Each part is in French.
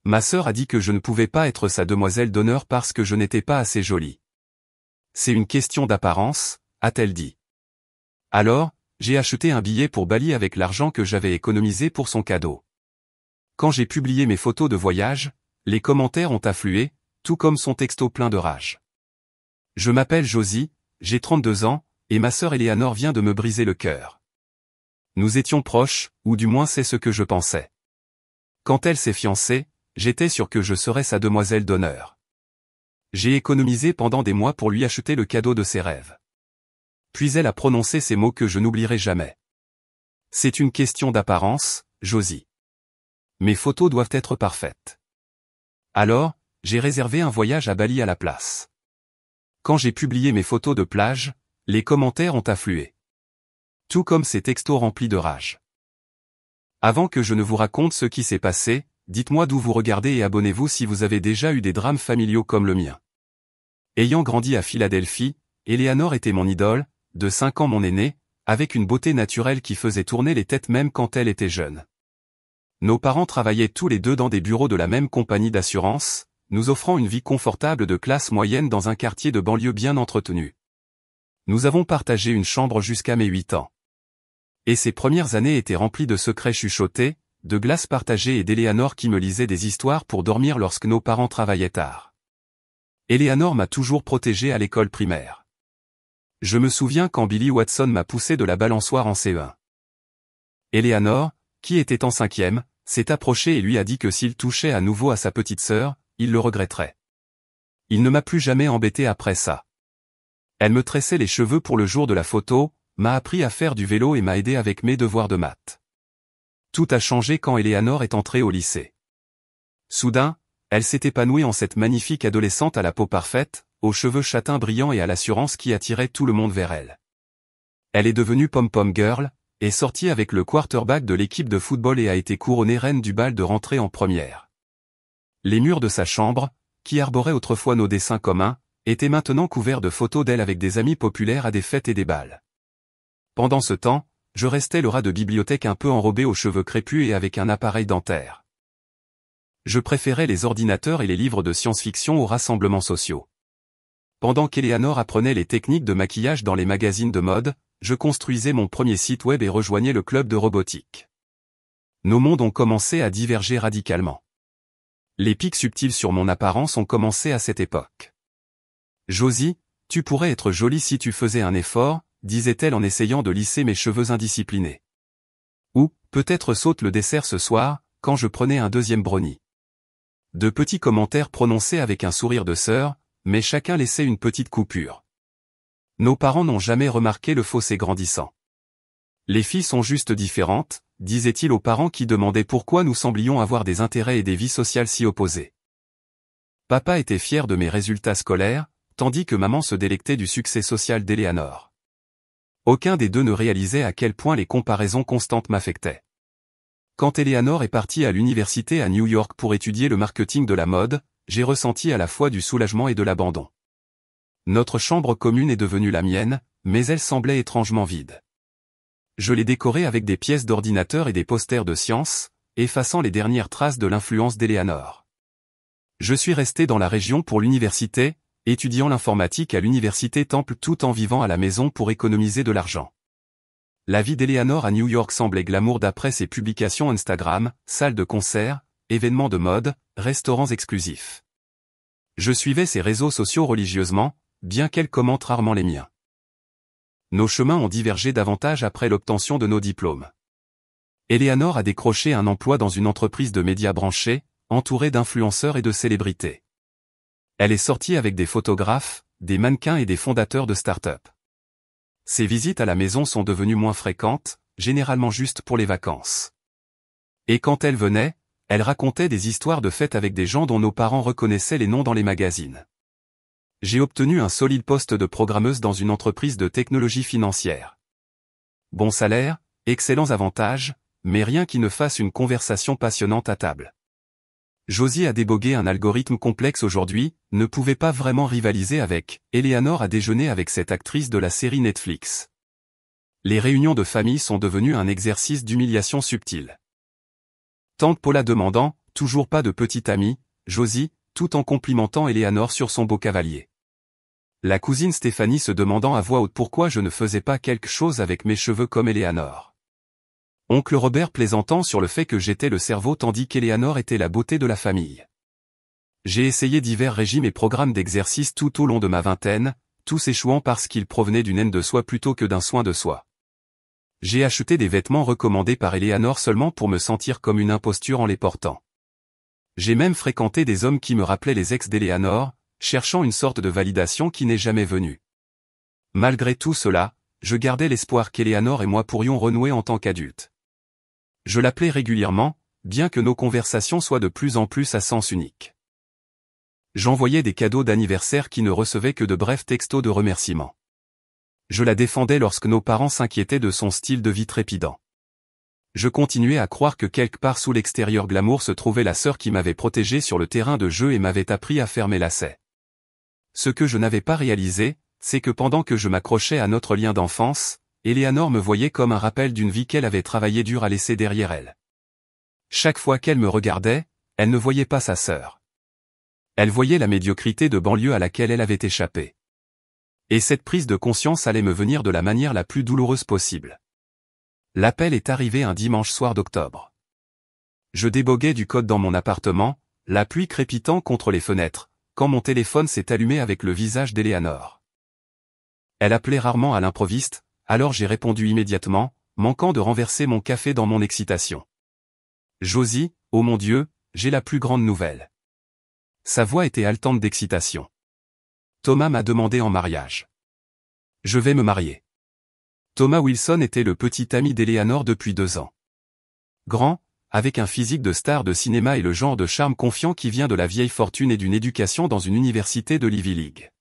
Ma sœur a dit que je ne pouvais pas être sa demoiselle d'honneur parce que je n'étais pas assez jolie. C'est une question d'apparence, a-t-elle dit. Alors, j'ai acheté un billet pour Bali avec l'argent que j'avais économisé pour son cadeau. Quand j'ai publié mes photos de voyage, les commentaires ont afflué, tout comme son texto plein de rage. Je m'appelle Josie, j'ai 32 ans, et ma sœur Eleanor vient de me briser le cœur. Nous étions proches, ou du moins c'est ce que je pensais. Quand elle s'est fiancée, j'étais sûr que je serais sa demoiselle d'honneur. J'ai économisé pendant des mois pour lui acheter le cadeau de ses rêves. Puis elle a prononcé ces mots que je n'oublierai jamais. C'est une question d'apparence, Josie. Mes photos doivent être parfaites. Alors, j'ai réservé un voyage à Bali à la place. Quand j'ai publié mes photos de plage, les commentaires ont afflué. Tout comme ces textos remplis de rage. Avant que je ne vous raconte ce qui s'est passé, dites-moi d'où vous regardez et abonnez-vous si vous avez déjà eu des drames familiaux comme le mien. Ayant grandi à Philadelphie, Eleanor était mon idole, de 5 ans mon aînée, avec une beauté naturelle qui faisait tourner les têtes même quand elle était jeune. Nos parents travaillaient tous les deux dans des bureaux de la même compagnie d'assurance, nous offrant une vie confortable de classe moyenne dans un quartier de banlieue bien entretenu. Nous avons partagé une chambre jusqu'à mes 8 ans. Et ces premières années étaient remplies de secrets chuchotés, de glaces partagées et d'Eleanor qui me lisait des histoires pour dormir lorsque nos parents travaillaient tard. Eleanor m'a toujours protégé à l'école primaire. Je me souviens quand Billy Watson m'a poussé de la balançoire en CE1. Eleanor, qui était en 5e, s'est approché et lui a dit que s'il touchait à nouveau à sa petite sœur, il le regretterait. Il ne m'a plus jamais embêté après ça. Elle me tressait les cheveux pour le jour de la photo, m'a appris à faire du vélo et m'a aidé avec mes devoirs de maths. Tout a changé quand Eleanor est entrée au lycée. Soudain, elle s'est épanouie en cette magnifique adolescente à la peau parfaite, aux cheveux châtains brillants et à l'assurance qui attirait tout le monde vers elle. Elle est devenue pom-pom girl, est sortie avec le quarterback de l'équipe de football et a été couronnée reine du bal de rentrée en première. Les murs de sa chambre, qui arboraient autrefois nos dessins communs, étaient maintenant couverts de photos d'elle avec des amis populaires à des fêtes et des bals. Pendant ce temps, je restais le rat de bibliothèque un peu enrobé aux cheveux crépus et avec un appareil dentaire. Je préférais les ordinateurs et les livres de science-fiction aux rassemblements sociaux. Pendant qu'Eleanor apprenait les techniques de maquillage dans les magazines de mode, je construisais mon premier site web et rejoignais le club de robotique. Nos mondes ont commencé à diverger radicalement. Les pics subtils sur mon apparence ont commencé à cette époque. Josie, tu pourrais être jolie si tu faisais un effort, disait-elle en essayant de lisser mes cheveux indisciplinés. Ou, peut-être saute le dessert ce soir, quand je prenais un deuxième brownie. De petits commentaires prononcés avec un sourire de sœur, mais chacun laissait une petite coupure. Nos parents n'ont jamais remarqué le fossé grandissant. Les filles sont juste différentes, disait-il aux parents qui demandaient pourquoi nous semblions avoir des intérêts et des vies sociales si opposées. Papa était fier de mes résultats scolaires, tandis que maman se délectait du succès social d'Eleanor. Aucun des deux ne réalisait à quel point les comparaisons constantes m'affectaient. Quand Eleanor est partie à l'université à New York pour étudier le marketing de la mode, j'ai ressenti à la fois du soulagement et de l'abandon. Notre chambre commune est devenue la mienne, mais elle semblait étrangement vide. Je l'ai décorée avec des pièces d'ordinateur et des posters de science, effaçant les dernières traces de l'influence d'Eleanor. Je suis resté dans la région pour l'université, étudiant l'informatique à l'université Temple tout en vivant à la maison pour économiser de l'argent. La vie d'Eleanor à New York semblait glamour d'après ses publications Instagram, salles de concert, événements de mode, restaurants exclusifs. Je suivais ses réseaux sociaux religieusement, bien qu'elle commente rarement les miens. Nos chemins ont divergé davantage après l'obtention de nos diplômes. Eleanor a décroché un emploi dans une entreprise de médias branchés, entourée d'influenceurs et de célébrités. Elle est sortie avec des photographes, des mannequins et des fondateurs de start-up. Ses visites à la maison sont devenues moins fréquentes, généralement juste pour les vacances. Et quand elle venait, elle racontait des histoires de fêtes avec des gens dont nos parents reconnaissaient les noms dans les magazines. J'ai obtenu un solide poste de programmeuse dans une entreprise de technologie financière. Bon salaire, excellents avantages, mais rien qui ne fasse une conversation passionnante à table. Josie a débogué un algorithme complexe aujourd'hui, ne pouvait pas vraiment rivaliser avec Eleanor a déjeuné avec cette actrice de la série Netflix. Les réunions de famille sont devenues un exercice d'humiliation subtile. Tante Paula demandant, toujours pas de petite amie, Josie, tout en complimentant Eleanor sur son beau cavalier. La cousine Stéphanie se demandant à voix haute pourquoi je ne faisais pas quelque chose avec mes cheveux comme Eleanor. Oncle Robert plaisantant sur le fait que j'étais le cerveau tandis qu'Eleanor était la beauté de la famille. J'ai essayé divers régimes et programmes d'exercice tout au long de ma vingtaine, tous échouant parce qu'ils provenaient d'une haine de soi plutôt que d'un soin de soi. J'ai acheté des vêtements recommandés par Eleanor seulement pour me sentir comme une imposture en les portant. J'ai même fréquenté des hommes qui me rappelaient les ex d'Eleanor, cherchant une sorte de validation qui n'est jamais venue. Malgré tout cela, je gardais l'espoir qu'Eleanor et moi pourrions renouer en tant qu'adultes. Je l'appelais régulièrement, bien que nos conversations soient de plus en plus à sens unique. J'envoyais des cadeaux d'anniversaire qui ne recevaient que de brefs textos de remerciements. Je la défendais lorsque nos parents s'inquiétaient de son style de vie trépidant. Je continuais à croire que quelque part sous l'extérieur glamour se trouvait la sœur qui m'avait protégé sur le terrain de jeu et m'avait appris à faire mes lacets. Ce que je n'avais pas réalisé, c'est que pendant que je m'accrochais à notre lien d'enfance, Eleanor me voyait comme un rappel d'une vie qu'elle avait travaillé dur à laisser derrière elle. Chaque fois qu'elle me regardait, elle ne voyait pas sa sœur. Elle voyait la médiocrité de banlieue à laquelle elle avait échappé. Et cette prise de conscience allait me venir de la manière la plus douloureuse possible. L'appel est arrivé un dimanche soir d'octobre. Je déboguais du code dans mon appartement, la pluie crépitant contre les fenêtres, quand mon téléphone s'est allumé avec le visage d'Eleanor. Elle appelait rarement à l'improviste, alors j'ai répondu immédiatement, manquant de renverser mon café dans mon excitation. Josie, oh mon Dieu, j'ai la plus grande nouvelle. Sa voix était haletante d'excitation. Thomas m'a demandé en mariage. Je vais me marier. Thomas Wilson était le petit ami d'Eleanor depuis 2 ans. Grand, avec un physique de star de cinéma et le genre de charme confiant qui vient de la vieille fortune et d'une éducation dans une université de l'Ivy League.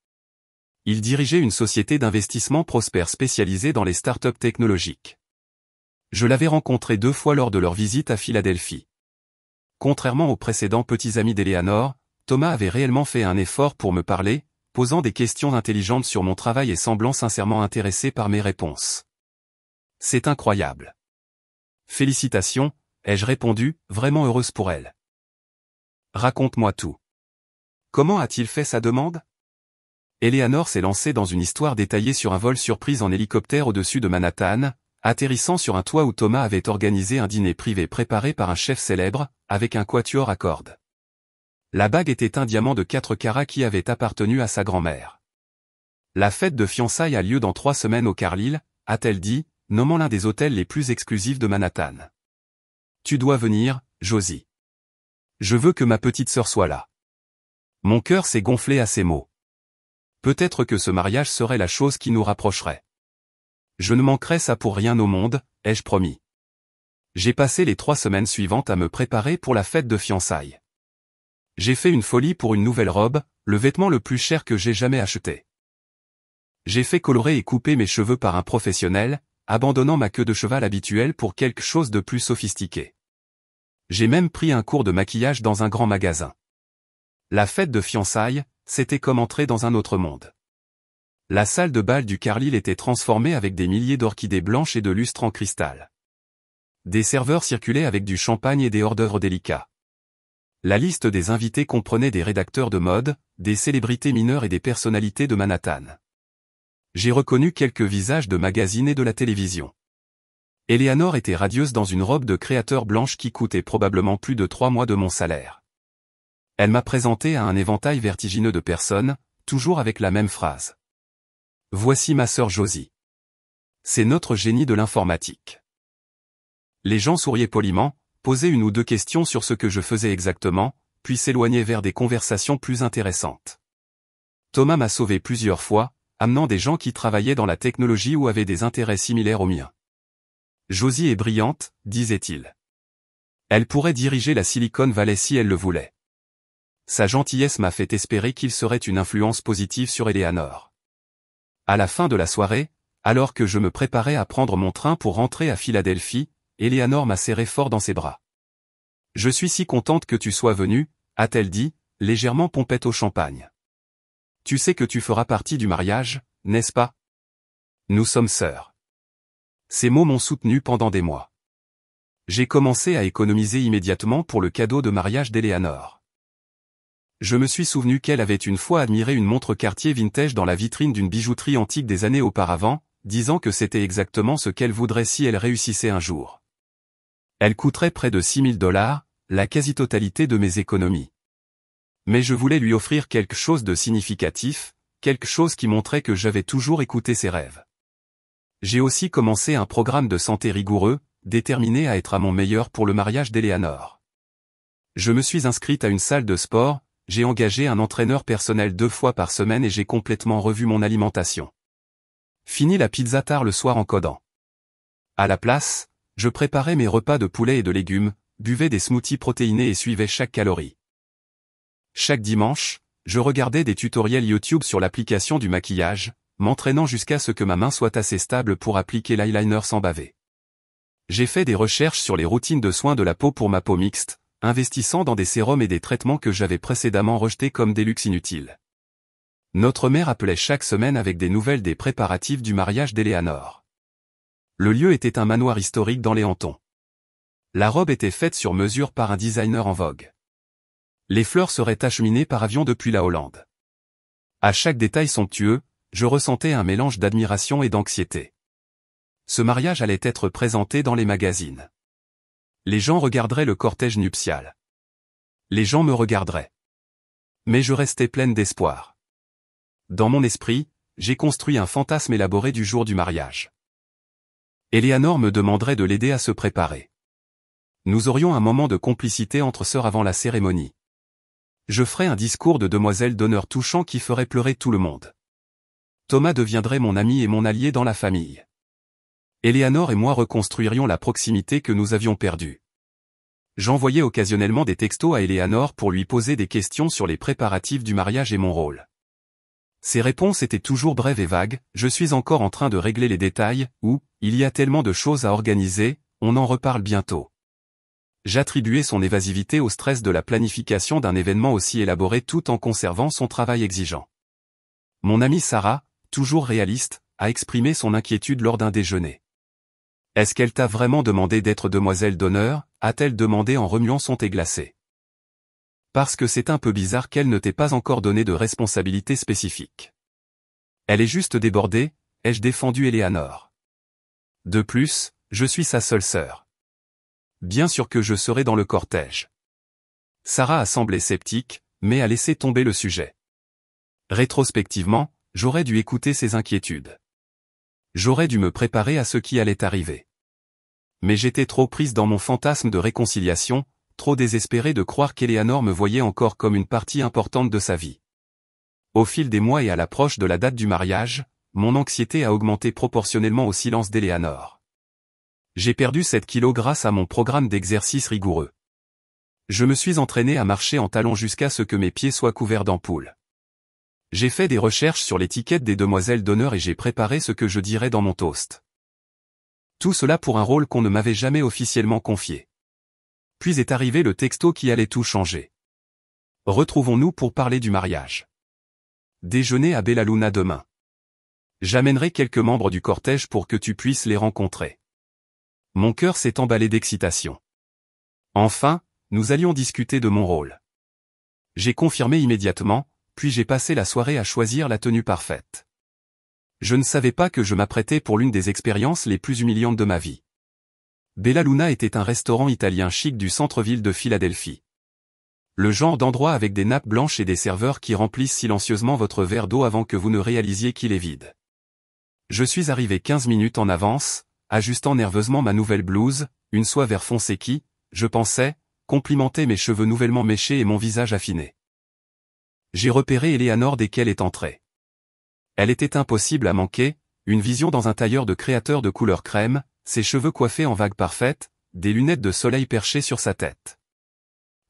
Il dirigeait une société d'investissement prospère spécialisée dans les startups technologiques. Je l'avais rencontré 2 fois lors de leur visite à Philadelphie. Contrairement aux précédents petits amis d'Eleanor, Thomas avait réellement fait un effort pour me parler, posant des questions intelligentes sur mon travail et semblant sincèrement intéressé par mes réponses. C'est incroyable. Félicitations, ai-je répondu, vraiment heureuse pour elle. Raconte-moi tout. Comment a-t-il fait sa demande? Eleanor s'est lancée dans une histoire détaillée sur un vol surprise en hélicoptère au-dessus de Manhattan, atterrissant sur un toit où Thomas avait organisé un dîner privé préparé par un chef célèbre, avec un quatuor à cordes. La bague était un diamant de 4 carats qui avait appartenu à sa grand-mère. La fête de fiançailles a lieu dans 3 semaines au Carlyle, a-t-elle dit, nommant l'un des hôtels les plus exclusifs de Manhattan. Tu dois venir, Josie. Je veux que ma petite sœur soit là. Mon cœur s'est gonflé à ces mots. Peut-être que ce mariage serait la chose qui nous rapprocherait. Je ne manquerai ça pour rien au monde, ai-je promis. J'ai passé les 3 semaines suivantes à me préparer pour la fête de fiançailles. J'ai fait une folie pour une nouvelle robe, le vêtement le plus cher que j'ai jamais acheté. J'ai fait colorer et couper mes cheveux par un professionnel, abandonnant ma queue de cheval habituelle pour quelque chose de plus sophistiqué. J'ai même pris un cours de maquillage dans un grand magasin. La fête de fiançailles, c'était comme entrer dans un autre monde. La salle de bal du Carlyle était transformée avec des milliers d'orchidées blanches et de lustres en cristal. Des serveurs circulaient avec du champagne et des hors-d'œuvre délicats. La liste des invités comprenait des rédacteurs de mode, des célébrités mineures et des personnalités de Manhattan. J'ai reconnu quelques visages de magazines et de la télévision. Eleanor était radieuse dans une robe de créateur blanche qui coûtait probablement plus de 3 mois de mon salaire. Elle m'a présenté à un éventail vertigineux de personnes, toujours avec la même phrase. Voici ma sœur Josie. C'est notre génie de l'informatique. Les gens souriaient poliment, posaient 1 ou 2 questions sur ce que je faisais exactement, puis s'éloignaient vers des conversations plus intéressantes. Thomas m'a sauvé plusieurs fois, amenant des gens qui travaillaient dans la technologie ou avaient des intérêts similaires aux miens. Josie est brillante, disait-il. Elle pourrait diriger la Silicon Valley si elle le voulait. Sa gentillesse m'a fait espérer qu'il serait une influence positive sur Eleanor. À la fin de la soirée, alors que je me préparais à prendre mon train pour rentrer à Philadelphie, Eleanor m'a serré fort dans ses bras. Je suis si contente que tu sois venue, a-t-elle dit, légèrement pompette au champagne. Tu sais que tu feras partie du mariage, n'est-ce pas? Nous sommes sœurs. Ces mots m'ont soutenu pendant des mois. J'ai commencé à économiser immédiatement pour le cadeau de mariage d'Eleanor. Je me suis souvenu qu'elle avait une fois admiré une montre Cartier vintage dans la vitrine d'une bijouterie antique des années auparavant, disant que c'était exactement ce qu'elle voudrait si elle réussissait un jour. Elle coûterait près de $6 000, la quasi-totalité de mes économies. Mais je voulais lui offrir quelque chose de significatif, quelque chose qui montrait que j'avais toujours écouté ses rêves. J'ai aussi commencé un programme de santé rigoureux, déterminé à être à mon meilleur pour le mariage d'Eleanor. Je me suis inscrite à une salle de sport, j'ai engagé un entraîneur personnel 2 fois par semaine et j'ai complètement revu mon alimentation. Fini la pizza tard le soir en codant. À la place, je préparais mes repas de poulet et de légumes, buvais des smoothies protéinés et suivais chaque calorie. Chaque dimanche, je regardais des tutoriels YouTube sur l'application du maquillage, m'entraînant jusqu'à ce que ma main soit assez stable pour appliquer l'eyeliner sans baver. J'ai fait des recherches sur les routines de soins de la peau pour ma peau mixte, investissant dans des sérums et des traitements que j'avais précédemment rejetés comme des luxes inutiles. Notre mère appelait chaque semaine avec des nouvelles des préparatifs du mariage d'Eleanor. Le lieu était un manoir historique dans les Hantons. La robe était faite sur mesure par un designer en vogue. Les fleurs seraient acheminées par avion depuis la Hollande. À chaque détail somptueux, je ressentais un mélange d'admiration et d'anxiété. Ce mariage allait être présenté dans les magazines. Les gens regarderaient le cortège nuptial. Les gens me regarderaient. Mais je restais pleine d'espoir. Dans mon esprit, j'ai construit un fantasme élaboré du jour du mariage. Eleanor me demanderait de l'aider à se préparer. Nous aurions un moment de complicité entre sœurs avant la cérémonie. Je ferais un discours de demoiselle d'honneur touchant qui ferait pleurer tout le monde. Thomas deviendrait mon ami et mon allié dans la famille. Eleanor et moi reconstruirions la proximité que nous avions perdue. J'envoyais occasionnellement des textos à Eleanor pour lui poser des questions sur les préparatifs du mariage et mon rôle. Ses réponses étaient toujours brèves et vagues, je suis encore en train de régler les détails, ou, il y a tellement de choses à organiser, on en reparle bientôt. J'attribuais son évasivité au stress de la planification d'un événement aussi élaboré tout en conservant son travail exigeant. Mon amie Sarah, toujours réaliste, a exprimé son inquiétude lors d'un déjeuner. « Est-ce qu'elle t'a vraiment demandé d'être demoiselle d'honneur ?» a-t-elle demandé en remuant son thé glacé. « Parce que c'est un peu bizarre qu'elle ne t'ait pas encore donné de responsabilité spécifique. »« Elle est juste débordée », ai-je défendu Eleanor. « De plus, je suis sa seule sœur. Bien sûr que je serai dans le cortège. » Sarah a semblé sceptique, mais a laissé tomber le sujet. Rétrospectivement, j'aurais dû écouter ses inquiétudes. J'aurais dû me préparer à ce qui allait arriver. Mais j'étais trop prise dans mon fantasme de réconciliation, trop désespérée de croire qu'Eleanor me voyait encore comme une partie importante de sa vie. Au fil des mois et à l'approche de la date du mariage, mon anxiété a augmenté proportionnellement au silence d'Eleanor. J'ai perdu 7 kilos grâce à mon programme d'exercice rigoureux. Je me suis entraîné à marcher en talons jusqu'à ce que mes pieds soient couverts d'ampoules. J'ai fait des recherches sur l'étiquette des demoiselles d'honneur et j'ai préparé ce que je dirais dans mon toast. Tout cela pour un rôle qu'on ne m'avait jamais officiellement confié. Puis est arrivé le texto qui allait tout changer. Retrouvons-nous pour parler du mariage. Déjeuner à Bella Luna demain. J'amènerai quelques membres du cortège pour que tu puisses les rencontrer. Mon cœur s'est emballé d'excitation. Enfin, nous allions discuter de mon rôle. J'ai confirmé immédiatement, puis j'ai passé la soirée à choisir la tenue parfaite. Je ne savais pas que je m'apprêtais pour l'une des expériences les plus humiliantes de ma vie. Bella Luna était un restaurant italien chic du centre-ville de Philadelphie. Le genre d'endroit avec des nappes blanches et des serveurs qui remplissent silencieusement votre verre d'eau avant que vous ne réalisiez qu'il est vide. Je suis arrivé 15 minutes en avance, ajustant nerveusement ma nouvelle blouse, une soie vert foncé qui, je pensais, complimentait mes cheveux nouvellement méchés et mon visage affiné. J'ai repéré Eleanor dès qu'elle est entrée. Elle était impossible à manquer, une vision dans un tailleur de créateur de couleur crème, ses cheveux coiffés en vagues parfaites, des lunettes de soleil perchées sur sa tête.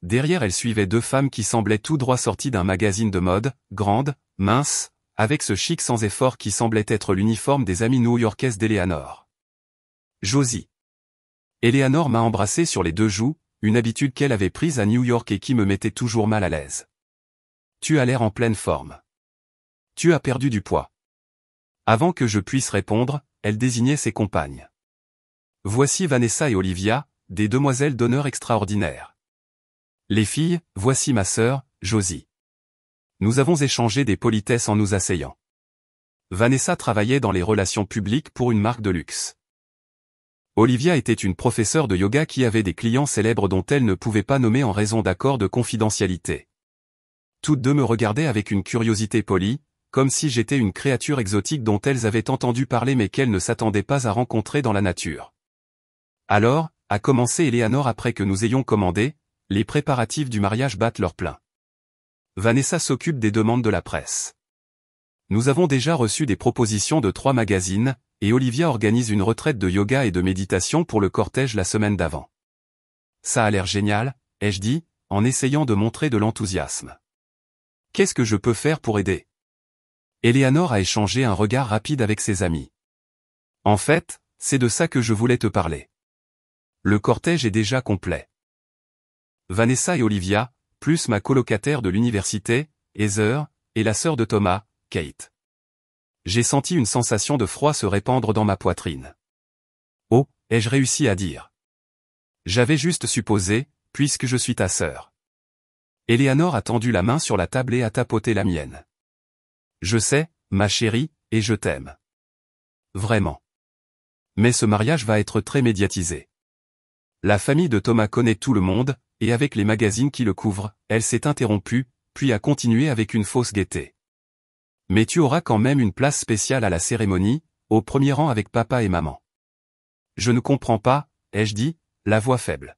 Derrière elle suivaient 2 femmes qui semblaient tout droit sorties d'un magazine de mode, grandes, minces, avec ce chic sans effort qui semblait être l'uniforme des amies new-yorkaises d'Eleanor. Josie. Eleanor m'a embrassé sur les 2 joues, une habitude qu'elle avait prise à New York et qui me mettait toujours mal à l'aise. Tu as l'air en pleine forme. Tu as perdu du poids. Avant que je puisse répondre, elle désignait ses compagnes. Voici Vanessa et Olivia, des demoiselles d'honneur extraordinaires. Les filles, voici ma sœur, Josie. Nous avons échangé des politesses en nous asseyant. Vanessa travaillait dans les relations publiques pour une marque de luxe. Olivia était une professeure de yoga qui avait des clients célèbres dont elle ne pouvait pas nommer en raison d'accords de confidentialité. Toutes deux me regardaient avec une curiosité polie, comme si j'étais une créature exotique dont elles avaient entendu parler mais qu'elles ne s'attendaient pas à rencontrer dans la nature. Alors, a commencé Eleanor après que nous ayons commandé, les préparatifs du mariage battent leur plein. Vanessa s'occupe des demandes de la presse. Nous avons déjà reçu des propositions de 3 magazines, et Olivia organise une retraite de yoga et de méditation pour le cortège la semaine d'avant. Ça a l'air génial, ai-je dit, en essayant de montrer de l'enthousiasme. Qu'est-ce que je peux faire pour aider? Eleanor a échangé un regard rapide avec ses amis. En fait, c'est de ça que je voulais te parler. Le cortège est déjà complet. Vanessa et Olivia, plus ma colocataire de l'université, Heather, et la sœur de Thomas, Kate. J'ai senti une sensation de froid se répandre dans ma poitrine. Oh, ai-je réussi à dire? J'avais juste supposé, puisque je suis ta sœur. Eleanor a tendu la main sur la table et a tapoté la mienne. Je sais, ma chérie, et je t'aime. Vraiment. Mais ce mariage va être très médiatisé. La famille de Thomas connaît tout le monde, et avec les magazines qui le couvrent, elle s'est interrompue, puis a continué avec une fausse gaieté. Mais tu auras quand même une place spéciale à la cérémonie, au premier rang avec papa et maman. Je ne comprends pas, ai-je dit, la voix faible.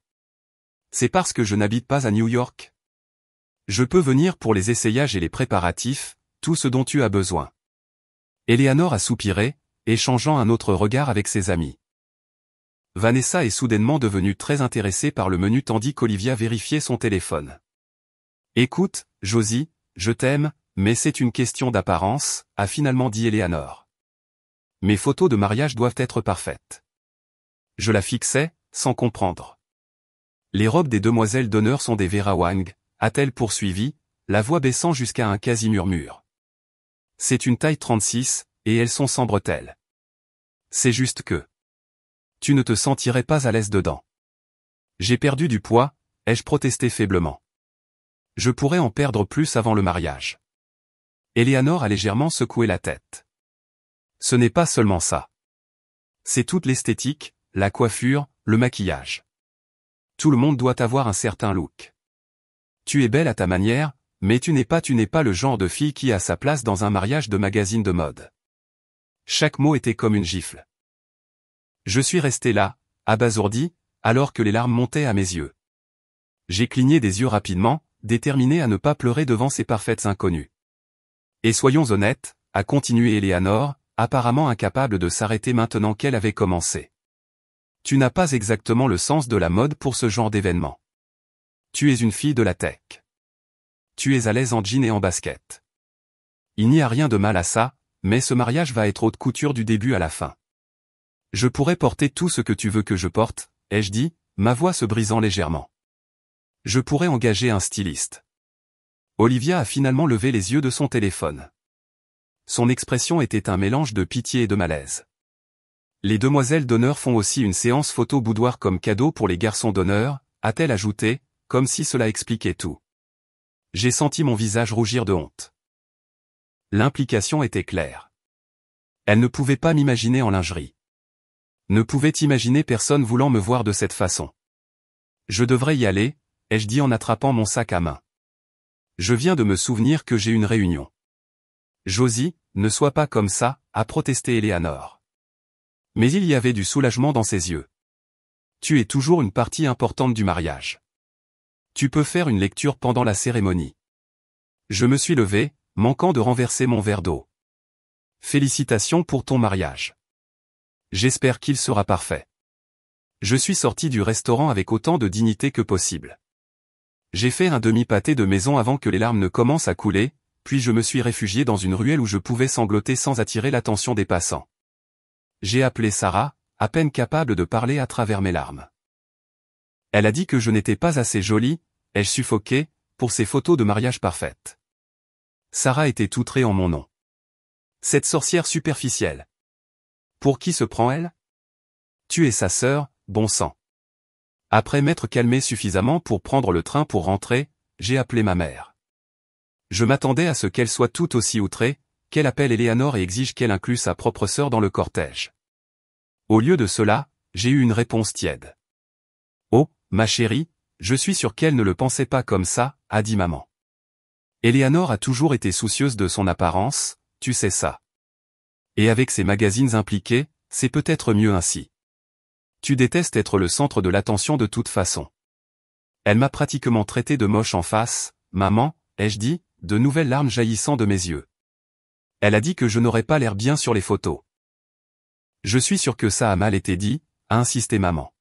C'est parce que je n'habite pas à New York. Je peux venir pour les essayages et les préparatifs, tout ce dont tu as besoin. Eleanor a soupiré, échangeant un autre regard avec ses amis. Vanessa est soudainement devenue très intéressée par le menu tandis qu'Olivia vérifiait son téléphone. Écoute, Josie, je t'aime, mais c'est une question d'apparence, a finalement dit Eleanor. Mes photos de mariage doivent être parfaites. Je la fixais, sans comprendre. Les robes des demoiselles d'honneur sont des Vera Wang, a-t-elle poursuivi, la voix baissant jusqu'à un quasi-murmure. C'est une taille 36, et elles sont sans bretelles. C'est juste que tu ne te sentirais pas à l'aise dedans. J'ai perdu du poids, ai-je protesté faiblement. Je pourrais en perdre plus avant le mariage. Eleanor a légèrement secoué la tête. Ce n'est pas seulement ça. C'est toute l'esthétique, la coiffure, le maquillage. Tout le monde doit avoir un certain look. Tu es belle à ta manière, mais tu n'es pas le genre de fille qui a sa place dans un mariage de magazine de mode. Chaque mot était comme une gifle. Je suis resté là, abasourdi, alors que les larmes montaient à mes yeux. J'ai cligné des yeux rapidement, déterminé à ne pas pleurer devant ces parfaites inconnues. Et soyons honnêtes, a continué Eleanor, apparemment incapable de s'arrêter maintenant qu'elle avait commencé. Tu n'as pas exactement le sens de la mode pour ce genre d'événement. Tu es une fille de la tech. Tu es à l'aise en jean et en basket. Il n'y a rien de mal à ça, mais ce mariage va être haute couture du début à la fin. Je pourrais porter tout ce que tu veux que je porte, ai-je dit, ma voix se brisant légèrement. Je pourrais engager un styliste. Olivia a finalement levé les yeux de son téléphone. Son expression était un mélange de pitié et de malaise. Les demoiselles d'honneur font aussi une séance photo boudoir comme cadeau pour les garçons d'honneur, a-t-elle ajouté, comme si cela expliquait tout. J'ai senti mon visage rougir de honte. L'implication était claire. Elle ne pouvait pas m'imaginer en lingerie. Ne pouvait imaginer personne voulant me voir de cette façon. Je devrais y aller, ai-je dit en attrapant mon sac à main. Je viens de me souvenir que j'ai une réunion. Josie, ne sois pas comme ça, a protesté Eleanor. Mais il y avait du soulagement dans ses yeux. Tu es toujours une partie importante du mariage. Tu peux faire une lecture pendant la cérémonie. Je me suis levé, manquant de renverser mon verre d'eau. Félicitations pour ton mariage. J'espère qu'il sera parfait. Je suis sorti du restaurant avec autant de dignité que possible. J'ai fait un demi-pâté de maison avant que les larmes ne commencent à couler, puis je me suis réfugié dans une ruelle où je pouvais sangloter sans attirer l'attention des passants. J'ai appelé Sarah, à peine capable de parler à travers mes larmes. Elle a dit que je n'étais pas assez jolie, ai-je suffoqué, pour ces photos de mariage parfaites. Sarah était outrée en mon nom. Cette sorcière superficielle. Pour qui se prend-elle? Tu es sa sœur, bon sang. Après m'être calmé suffisamment pour prendre le train pour rentrer, j'ai appelé ma mère. Je m'attendais à ce qu'elle soit tout aussi outrée, qu'elle appelle Eleanor et exige qu'elle inclue sa propre sœur dans le cortège. Au lieu de cela, j'ai eu une réponse tiède. « Oh, ma chérie, je suis sûr qu'elle ne le pensait pas comme ça », a dit maman. Eleanor a toujours été soucieuse de son apparence, tu sais ça. Et avec ces magazines impliqués, c'est peut-être mieux ainsi. Tu détestes être le centre de l'attention de toute façon. Elle m'a pratiquement traité de moche en face, maman, ai-je dit, de nouvelles larmes jaillissant de mes yeux. Elle a dit que je n'aurais pas l'air bien sur les photos. Je suis sûr que ça a mal été dit, a insisté maman.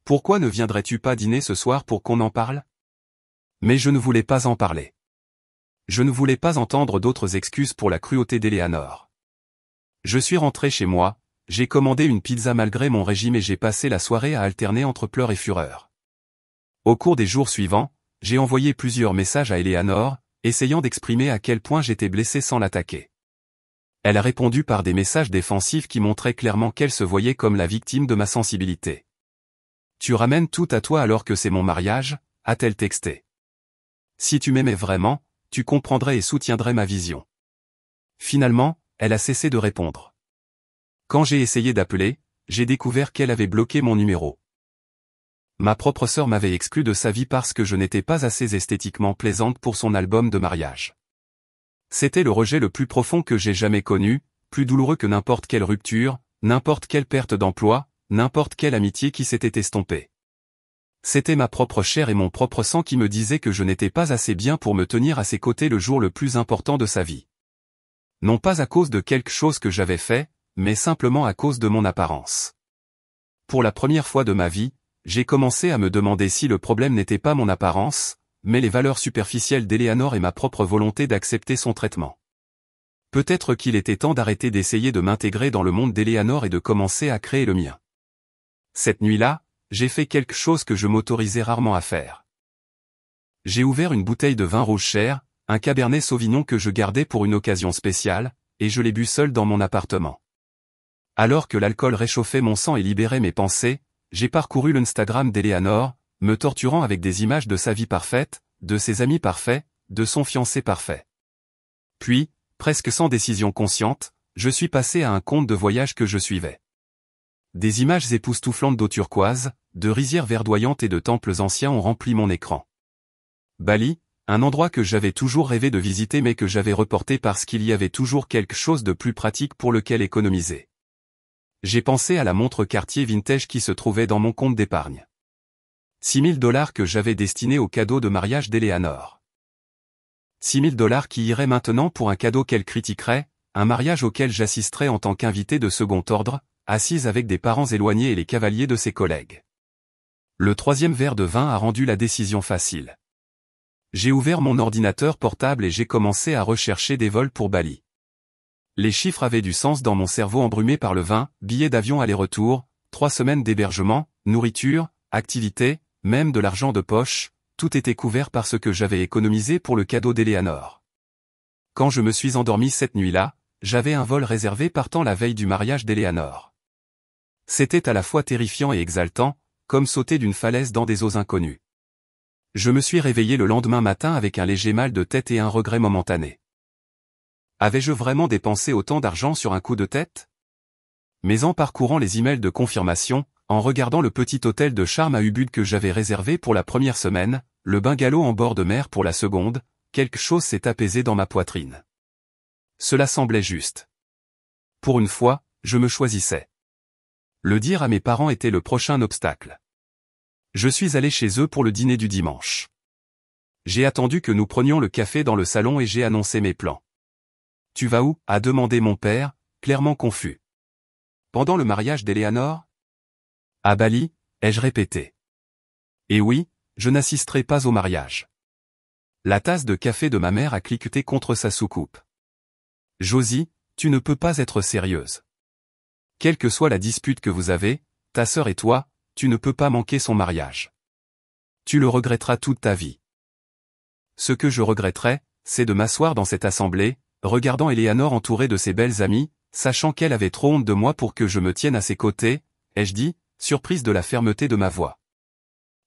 Pourquoi ne viendrais-tu pas dîner ce soir pour qu'on en parle? Mais je ne voulais pas en parler. Je ne voulais pas entendre d'autres excuses pour la cruauté d'Eleanor. Je suis rentré chez moi, j'ai commandé une pizza malgré mon régime et j'ai passé la soirée à alterner entre pleurs et fureur. Au cours des jours suivants, j'ai envoyé plusieurs messages à Eleanor, essayant d'exprimer à quel point j'étais blessé sans l'attaquer. Elle a répondu par des messages défensifs qui montraient clairement qu'elle se voyait comme la victime de ma sensibilité. « Tu ramènes tout à toi alors que c'est mon mariage ?» a-t-elle texté. « Si tu m'aimais vraiment, tu comprendrais et soutiendrais ma vision. » Finalement, elle a cessé de répondre. Quand j'ai essayé d'appeler, j'ai découvert qu'elle avait bloqué mon numéro. Ma propre sœur m'avait exclu de sa vie parce que je n'étais pas assez esthétiquement plaisante pour son album de mariage. C'était le rejet le plus profond que j'ai jamais connu, plus douloureux que n'importe quelle rupture, n'importe quelle perte d'emploi, n'importe quelle amitié qui s'était estompée. C'était ma propre chair et mon propre sang qui me disaient que je n'étais pas assez bien pour me tenir à ses côtés le jour le plus important de sa vie. Non pas à cause de quelque chose que j'avais fait, mais simplement à cause de mon apparence. Pour la première fois de ma vie, j'ai commencé à me demander si le problème n'était pas mon apparence, mais les valeurs superficielles d'Eleanor et ma propre volonté d'accepter son traitement. Peut-être qu'il était temps d'arrêter d'essayer de m'intégrer dans le monde d'Eleanor et de commencer à créer le mien. Cette nuit-là, j'ai fait quelque chose que je m'autorisais rarement à faire. J'ai ouvert une bouteille de vin rouge cher, un Cabernet Sauvignon que je gardais pour une occasion spéciale, et je l'ai bu seul dans mon appartement. Alors que l'alcool réchauffait mon sang et libérait mes pensées, j'ai parcouru l'Instagram d'Eleanor, me torturant avec des images de sa vie parfaite, de ses amis parfaits, de son fiancé parfait. Puis, presque sans décision consciente, je suis passé à un compte de voyage que je suivais. Des images époustouflantes d'eau turquoise, de rizières verdoyantes et de temples anciens ont rempli mon écran. Bali, un endroit que j'avais toujours rêvé de visiter mais que j'avais reporté parce qu'il y avait toujours quelque chose de plus pratique pour lequel économiser. J'ai pensé à la montre Cartier vintage qui se trouvait dans mon compte d'épargne. $6 000 que j'avais destiné au cadeau de mariage d'Eleanor. $6 000 qui iraient maintenant pour un cadeau qu'elle critiquerait, un mariage auquel j'assisterais en tant qu'invité de second ordre, assise avec des parents éloignés et les cavaliers de ses collègues. Le troisième verre de vin a rendu la décision facile. J'ai ouvert mon ordinateur portable et j'ai commencé à rechercher des vols pour Bali. Les chiffres avaient du sens dans mon cerveau embrumé par le vin, billets d'avion aller-retour, 3 semaines d'hébergement, nourriture, activités, même de l'argent de poche, tout était couvert par ce que j'avais économisé pour le cadeau d'Eleanor. Quand je me suis endormi cette nuit-là, j'avais un vol réservé partant la veille du mariage d'Eleanor. C'était à la fois terrifiant et exaltant, comme sauter d'une falaise dans des eaux inconnues. Je me suis réveillé le lendemain matin avec un léger mal de tête et un regret momentané. Avais-je vraiment dépensé autant d'argent sur un coup de tête? Mais en parcourant les emails de confirmation, en regardant le petit hôtel de charme à Ubud que j'avais réservé pour la première semaine, le bungalow en bord de mer pour la seconde, quelque chose s'est apaisé dans ma poitrine. Cela semblait juste. Pour une fois, je me choisissais. Le dire à mes parents était le prochain obstacle. Je suis allé chez eux pour le dîner du dimanche. J'ai attendu que nous prenions le café dans le salon et j'ai annoncé mes plans. « Tu vas où ?» a demandé mon père, clairement confus. « Pendant le mariage d'Eleanor ?»« À Bali ?» ai-je répété. « Et oui, je n'assisterai pas au mariage. » La tasse de café de ma mère a cliqueté contre sa soucoupe. « Josie, tu ne peux pas être sérieuse. Quelle que soit la dispute que vous avez, ta sœur et toi, tu ne peux pas manquer son mariage. Tu le regretteras toute ta vie. » Ce que je regretterais, c'est de m'asseoir dans cette assemblée, regardant Eleanor entourée de ses belles amies, sachant qu'elle avait trop honte de moi pour que je me tienne à ses côtés, ai-je dit, surprise de la fermeté de ma voix.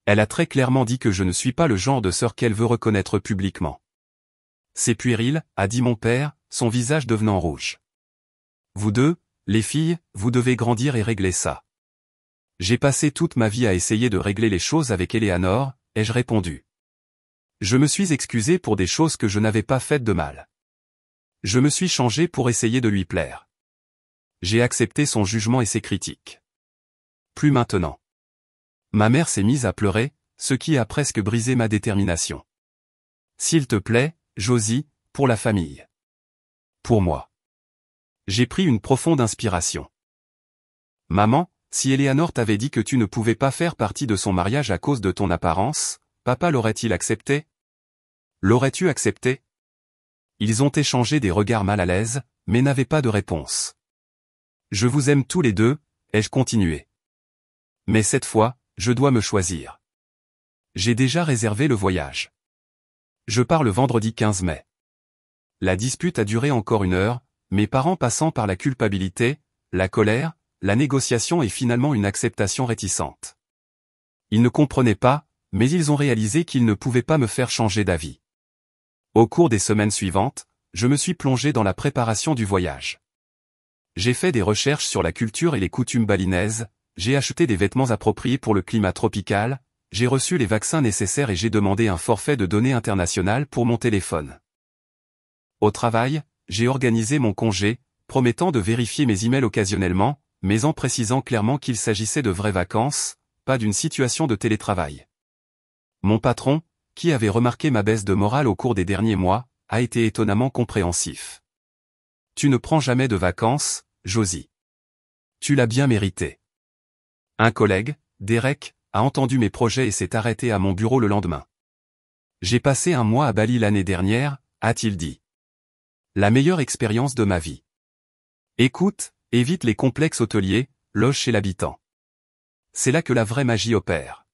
Elle a très clairement dit que je ne suis pas le genre de sœur qu'elle veut reconnaître publiquement. C'est puéril, a dit mon père, son visage devenant rouge. Vous deux, les filles, vous devez grandir et régler ça. J'ai passé toute ma vie à essayer de régler les choses avec Eleanor, ai-je répondu. Je me suis excusé pour des choses que je n'avais pas faites de mal. Je me suis changé pour essayer de lui plaire. J'ai accepté son jugement et ses critiques. Plus maintenant. Ma mère s'est mise à pleurer, ce qui a presque brisé ma détermination. S'il te plaît, Josie, pour la famille. Pour moi. J'ai pris une profonde inspiration. Maman, si Eleanor t'avait dit que tu ne pouvais pas faire partie de son mariage à cause de ton apparence, papa l'aurait-il accepté? L'aurais-tu accepté? Ils ont échangé des regards mal à l'aise, mais n'avaient pas de réponse. Je vous aime tous les deux, ai-je continué. Mais cette fois, je dois me choisir. J'ai déjà réservé le voyage. Je pars le vendredi 15 mai. La dispute a duré encore 1 heure, mes parents passant par la culpabilité, la colère, la négociation et finalement une acceptation réticente. Ils ne comprenaient pas, mais ils ont réalisé qu'ils ne pouvaient pas me faire changer d'avis. Au cours des semaines suivantes, je me suis plongé dans la préparation du voyage. J'ai fait des recherches sur la culture et les coutumes balinaises, j'ai acheté des vêtements appropriés pour le climat tropical, j'ai reçu les vaccins nécessaires et j'ai demandé un forfait de données internationales pour mon téléphone. Au travail, j'ai organisé mon congé, promettant de vérifier mes emails occasionnellement, mais en précisant clairement qu'il s'agissait de vraies vacances, pas d'une situation de télétravail. Mon patron, qui avait remarqué ma baisse de morale au cours des derniers mois, a été étonnamment compréhensif. Tu ne prends jamais de vacances, Josie. Tu l'as bien mérité. Un collègue, Derek, a entendu mes projets et s'est arrêté à mon bureau le lendemain. J'ai passé 1 mois à Bali l'année dernière, a-t-il dit. La meilleure expérience de ma vie. Écoute, évite les complexes hôteliers, loge chez l'habitant. C'est là que la vraie magie opère.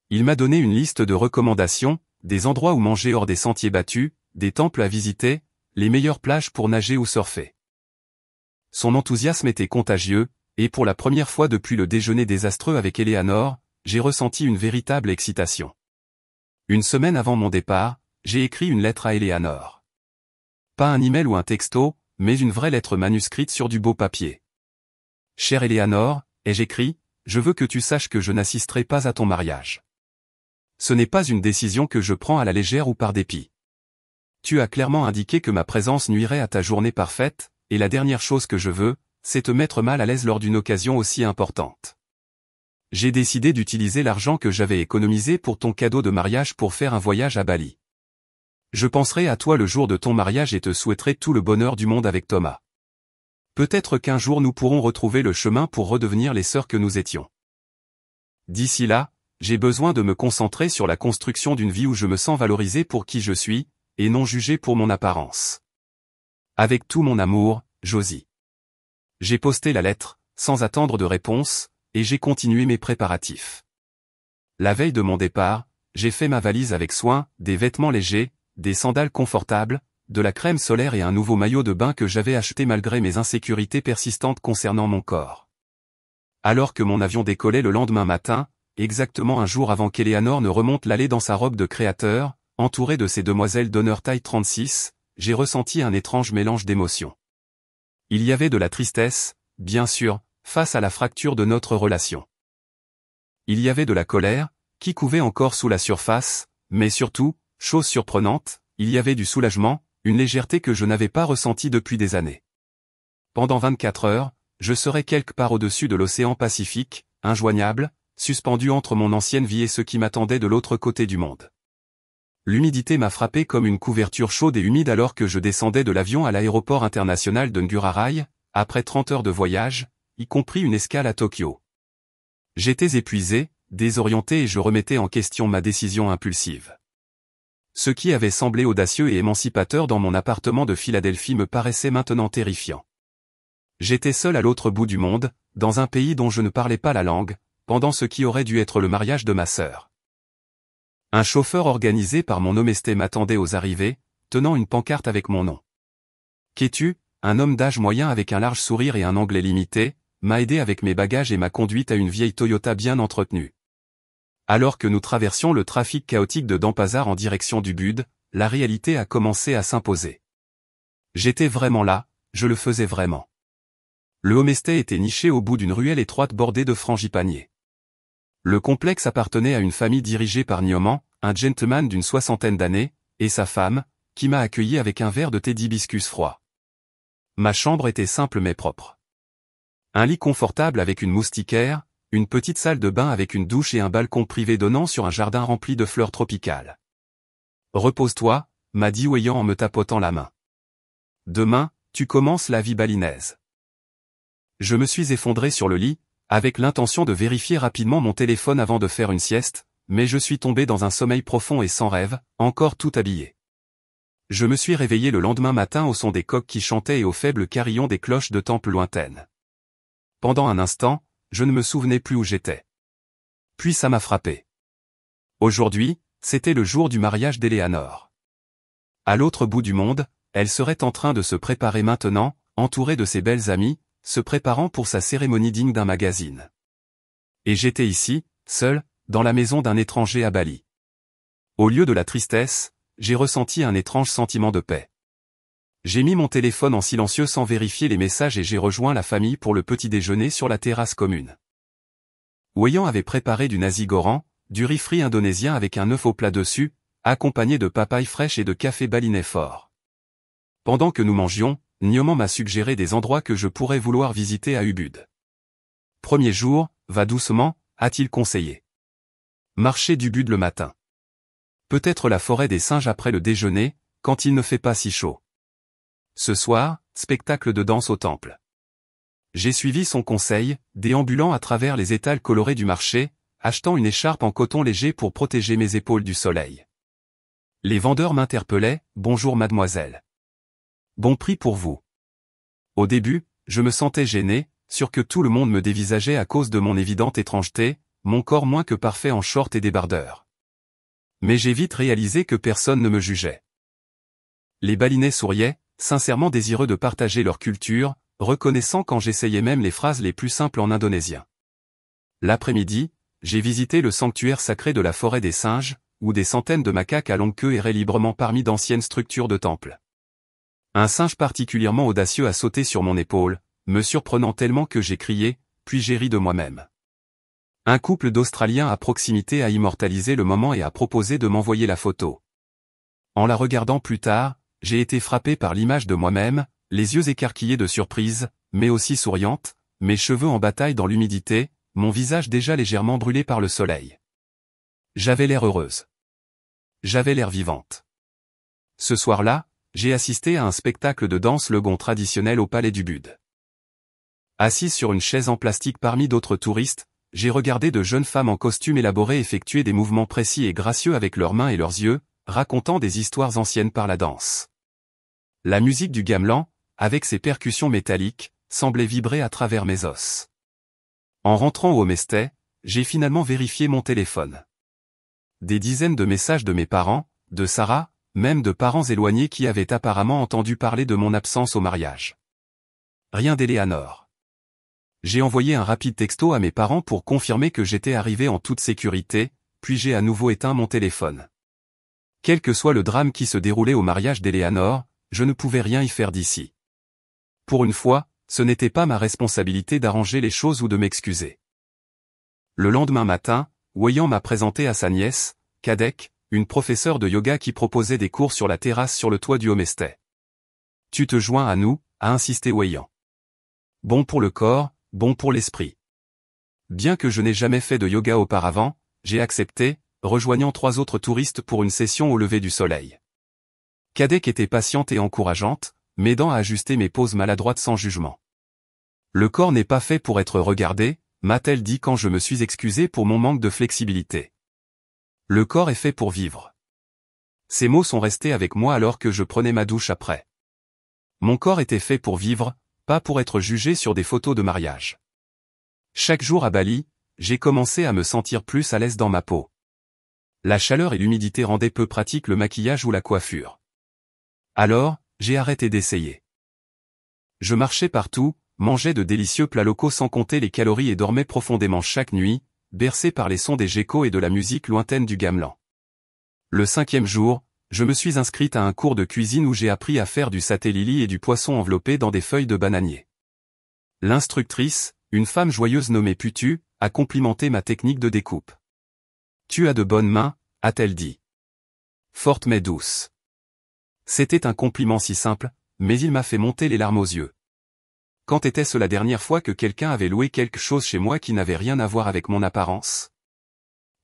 Il m'a donné une liste de recommandations, des endroits où manger hors des sentiers battus, des temples à visiter, les meilleures plages pour nager ou surfer. Son enthousiasme était contagieux, et pour la première fois depuis le déjeuner désastreux avec Eleanor, j'ai ressenti une véritable excitation. 1 semaine avant mon départ, j'ai écrit une lettre à Eleanor. Pas un email ou un texto, mais une vraie lettre manuscrite sur du beau papier. Chère Eleanor, ai-je écrit, je veux que tu saches que je n'assisterai pas à ton mariage. Ce n'est pas une décision que je prends à la légère ou par dépit. Tu as clairement indiqué que ma présence nuirait à ta journée parfaite, et la dernière chose que je veux, c'est te mettre mal à l'aise lors d'une occasion aussi importante. J'ai décidé d'utiliser l'argent que j'avais économisé pour ton cadeau de mariage pour faire un voyage à Bali. Je penserai à toi le jour de ton mariage et te souhaiterai tout le bonheur du monde avec Thomas. Peut-être qu'un jour nous pourrons retrouver le chemin pour redevenir les sœurs que nous étions. D'ici là, j'ai besoin de me concentrer sur la construction d'une vie où je me sens valorisé pour qui je suis, et non jugé pour mon apparence. Avec tout mon amour, Josie. J'ai posté la lettre, sans attendre de réponse, et j'ai continué mes préparatifs. La veille de mon départ, j'ai fait ma valise avec soin, des vêtements légers, des sandales confortables, de la crème solaire et un nouveau maillot de bain que j'avais acheté malgré mes insécurités persistantes concernant mon corps. Alors que mon avion décollait le lendemain matin, exactement un jour avant qu'Eleanor ne remonte l'allée dans sa robe de créateur, entourée de ses demoiselles d'honneur taille 36, j'ai ressenti un étrange mélange d'émotions. Il y avait de la tristesse, bien sûr, face à la fracture de notre relation. Il y avait de la colère, qui couvait encore sous la surface, mais surtout, chose surprenante, il y avait du soulagement, une légèreté que je n'avais pas ressentie depuis des années. Pendant 24 heures, je serais quelque part au-dessus de l'océan Pacifique, injoignable, suspendu entre mon ancienne vie et ce qui m'attendait de l'autre côté du monde. L'humidité m'a frappé comme une couverture chaude et humide alors que je descendais de l'avion à l'aéroport international de Ngurahara, après 30 heures de voyage, y compris une escale à Tokyo. J'étais épuisé, désorienté et je remettais en question ma décision impulsive. Ce qui avait semblé audacieux et émancipateur dans mon appartement de Philadelphie me paraissait maintenant terrifiant. J'étais seul à l'autre bout du monde, dans un pays dont je ne parlais pas la langue, pendant ce qui aurait dû être le mariage de ma sœur. Un chauffeur organisé par mon omesté m'attendait aux arrivées, tenant une pancarte avec mon nom. Qu'es-tu, un homme d'âge moyen avec un large sourire et un anglais limité, m'a aidé avec mes bagages et m'a conduite à une vieille Toyota bien entretenue. Alors que nous traversions le trafic chaotique de Denpasar en direction d'Ubud, la réalité a commencé à s'imposer. J'étais vraiment là, je le faisais vraiment. Le homestay était niché au bout d'une ruelle étroite bordée de frangipaniers. Le complexe appartenait à une famille dirigée par Nyoman, un gentleman d'une 60aine d'années, et sa femme, qui m'a accueilli avec un verre de thé d'hibiscus froid. Ma chambre était simple mais propre. Un lit confortable avec une moustiquaire, une petite salle de bain avec une douche et un balcon privé donnant sur un jardin rempli de fleurs tropicales. « Repose-toi » m'a dit Weyan en me tapotant la main. « Demain, tu commences la vie balinaise. » Je me suis effondré sur le lit, avec l'intention de vérifier rapidement mon téléphone avant de faire une sieste, mais je suis tombé dans un sommeil profond et sans rêve, encore tout habillé. Je me suis réveillé le lendemain matin au son des coqs qui chantaient et au faible carillon des cloches de temples lointaines. Pendant un instant, je ne me souvenais plus où j'étais. Puis ça m'a frappé. Aujourd'hui, c'était le jour du mariage d'Eleanor. À l'autre bout du monde, elle serait en train de se préparer maintenant, entourée de ses belles amies, se préparant pour sa cérémonie digne d'un magazine. Et j'étais ici, seul, dans la maison d'un étranger à Bali. Au lieu de la tristesse, j'ai ressenti un étrange sentiment de paix. J'ai mis mon téléphone en silencieux sans vérifier les messages et j'ai rejoint la famille pour le petit déjeuner sur la terrasse commune. Weyan avait préparé du nasi goreng, du riz frit indonésien avec un œuf au plat dessus, accompagné de papaye fraîche et de café balinais fort. Pendant que nous mangions, Nyoman m'a suggéré des endroits que je pourrais vouloir visiter à Ubud. Premier jour, va doucement, a-t-il conseillé. Marcher d'Ubud le matin. Peut-être la forêt des singes après le déjeuner, quand il ne fait pas si chaud. Ce soir, spectacle de danse au temple. J'ai suivi son conseil, déambulant à travers les étals colorés du marché, achetant une écharpe en coton léger pour protéger mes épaules du soleil. Les vendeurs m'interpellaient, « Bonjour mademoiselle. Bon prix pour vous. » Au début, je me sentais gêné, sûr que tout le monde me dévisageait à cause de mon évidente étrangeté, mon corps moins que parfait en short et débardeur. Mais j'ai vite réalisé que personne ne me jugeait. Les balinais souriaient, sincèrement désireux de partager leur culture, reconnaissant quand j'essayais même les phrases les plus simples en indonésien. L'après-midi, j'ai visité le sanctuaire sacré de la forêt des singes, où des centaines de macaques à longue queue erraient librement parmi d'anciennes structures de temples. Un singe particulièrement audacieux a sauté sur mon épaule, me surprenant tellement que j'ai crié, puis j'ai ri de moi-même. Un couple d'Australiens à proximité a immortalisé le moment et a proposé de m'envoyer la photo. En la regardant plus tard, j'ai été frappé par l'image de moi-même, les yeux écarquillés de surprise, mais aussi souriante, mes cheveux en bataille dans l'humidité, mon visage déjà légèrement brûlé par le soleil. J'avais l'air heureuse. J'avais l'air vivante. Ce soir-là, j'ai assisté à un spectacle de danse legon traditionnel au palais d'Ubud. Assise sur une chaise en plastique parmi d'autres touristes, j'ai regardé de jeunes femmes en costume élaboré effectuer des mouvements précis et gracieux avec leurs mains et leurs yeux, racontant des histoires anciennes par la danse. La musique du gamelan, avec ses percussions métalliques, semblait vibrer à travers mes os. En rentrant au homestay, j'ai finalement vérifié mon téléphone. Des dizaines de messages de mes parents, de Sarah, même de parents éloignés qui avaient apparemment entendu parler de mon absence au mariage. Rien d'Eleanor. J'ai envoyé un rapide texto à mes parents pour confirmer que j'étais arrivé en toute sécurité, puis j'ai à nouveau éteint mon téléphone. Quel que soit le drame qui se déroulait au mariage d'Eleanor, je ne pouvais rien y faire d'ici. Pour une fois, ce n'était pas ma responsabilité d'arranger les choses ou de m'excuser. Le lendemain matin, Weyan m'a présenté à sa nièce, Kadek, une professeure de yoga qui proposait des cours sur la terrasse sur le toit du homestay. « Tu te joins à nous » a insisté Weyan. Bon pour le corps, bon pour l'esprit. Bien que je n'ai jamais fait de yoga auparavant, j'ai accepté, rejoignant 3 autres touristes pour une session au lever du soleil. Kadek était patiente et encourageante, m'aidant à ajuster mes poses maladroites sans jugement. Le corps n'est pas fait pour être regardé, m'a-t-elle dit quand je me suis excusé pour mon manque de flexibilité. Le corps est fait pour vivre. Ces mots sont restés avec moi alors que je prenais ma douche après. Mon corps était fait pour vivre, pas pour être jugé sur des photos de mariage. Chaque jour à Bali, j'ai commencé à me sentir plus à l'aise dans ma peau. La chaleur et l'humidité rendaient peu pratique le maquillage ou la coiffure. Alors, j'ai arrêté d'essayer. Je marchais partout, mangeais de délicieux plats locaux sans compter les calories et dormais profondément chaque nuit, bercé par les sons des geckos et de la musique lointaine du gamelan. Le 5e jour, je me suis inscrite à un cours de cuisine où j'ai appris à faire du saté lili et du poisson enveloppé dans des feuilles de bananier. L'instructrice, une femme joyeuse nommée Putu, a complimenté ma technique de découpe. « Tu as de bonnes mains », a-t-elle dit. Forte mais douce. C'était un compliment si simple, mais il m'a fait monter les larmes aux yeux. Quand était-ce la dernière fois que quelqu'un avait loué quelque chose chez moi qui n'avait rien à voir avec mon apparence?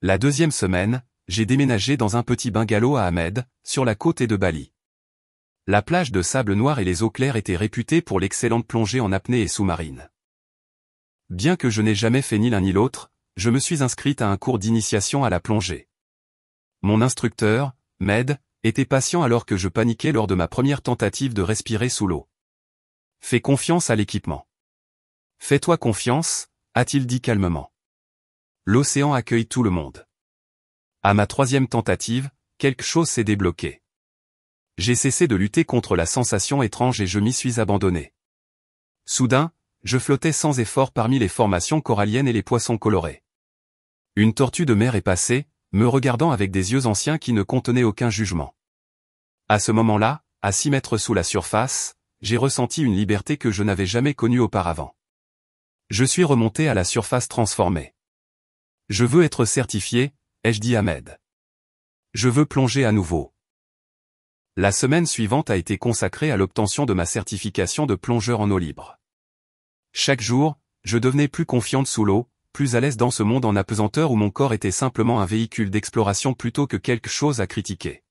La 2e semaine, j'ai déménagé dans un petit bungalow à Ahmed, sur la côte de Bali. La plage de sable noir et les eaux claires étaient réputées pour l'excellente plongée en apnée et sous-marine. Bien que je n'ai jamais fait ni l'un ni l'autre, je me suis inscrite à un cours d'initiation à la plongée. Mon instructeur, Med, était patient alors que je paniquais lors de ma première tentative de respirer sous l'eau. Fais confiance à l'équipement. Fais-toi confiance, a-t-il dit calmement. L'océan accueille tout le monde. À ma 3e tentative, quelque chose s'est débloqué. J'ai cessé de lutter contre la sensation étrange et je m'y suis abandonné. Soudain, je flottais sans effort parmi les formations coralliennes et les poissons colorés. Une tortue de mer est passée, me regardant avec des yeux anciens qui ne contenaient aucun jugement. À ce moment-là, à 6 mètres sous la surface, j'ai ressenti une liberté que je n'avais jamais connue auparavant. Je suis remonté à la surface transformée. Je veux être certifié, ai-je dit à Ahmed. Je veux plonger à nouveau. La semaine suivante a été consacrée à l'obtention de ma certification de plongeur en eau libre. Chaque jour, je devenais plus confiante sous l'eau, plus à l'aise dans ce monde en apesanteur où mon corps était simplement un véhicule d'exploration plutôt que quelque chose à critiquer.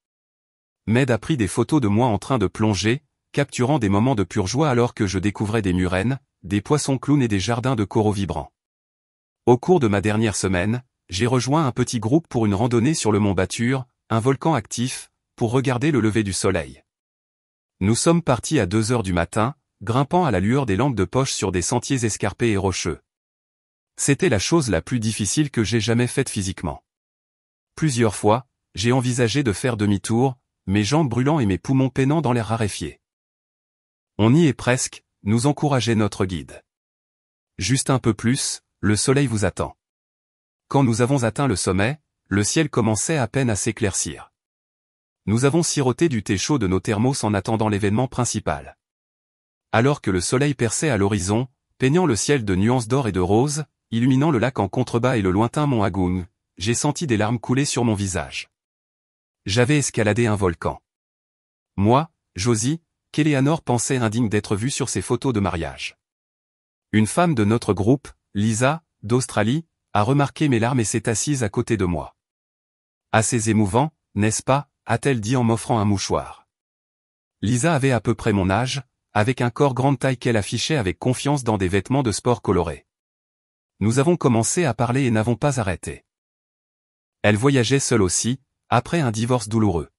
Med a pris des photos de moi en train de plonger, capturant des moments de pure joie alors que je découvrais des murènes, des poissons clowns et des jardins de coraux vibrants. Au cours de ma dernière semaine, j'ai rejoint un petit groupe pour une randonnée sur le mont Batur, un volcan actif, pour regarder le lever du soleil. Nous sommes partis à 2 heures du matin, grimpant à la lueur des lampes de poche sur des sentiers escarpés et rocheux. C'était la chose la plus difficile que j'ai jamais faite physiquement. Plusieurs fois, j'ai envisagé de faire demi-tour, mes jambes brûlant et mes poumons peinant dans l'air raréfié. On y est presque, nous encourageait notre guide. Juste un peu plus, le soleil vous attend. Quand nous avons atteint le sommet, le ciel commençait à peine à s'éclaircir. Nous avons siroté du thé chaud de nos thermos en attendant l'événement principal. Alors que le soleil perçait à l'horizon, peignant le ciel de nuances d'or et de rose, illuminant le lac en contrebas et le lointain mont Agung, j'ai senti des larmes couler sur mon visage. J'avais escaladé un volcan. Moi, Josie, qu'Eleanor pensait indigne d'être vue sur ses photos de mariage. Une femme de notre groupe, Lisa, d'Australie, a remarqué mes larmes et s'est assise à côté de moi. Assez émouvant, n'est-ce pas, a-t-elle dit en m'offrant un mouchoir. Lisa avait à peu près mon âge, avec un corps grande taille qu'elle affichait avec confiance dans des vêtements de sport colorés. Nous avons commencé à parler et n'avons pas arrêté. Elle voyageait seule aussi, après un divorce douloureux.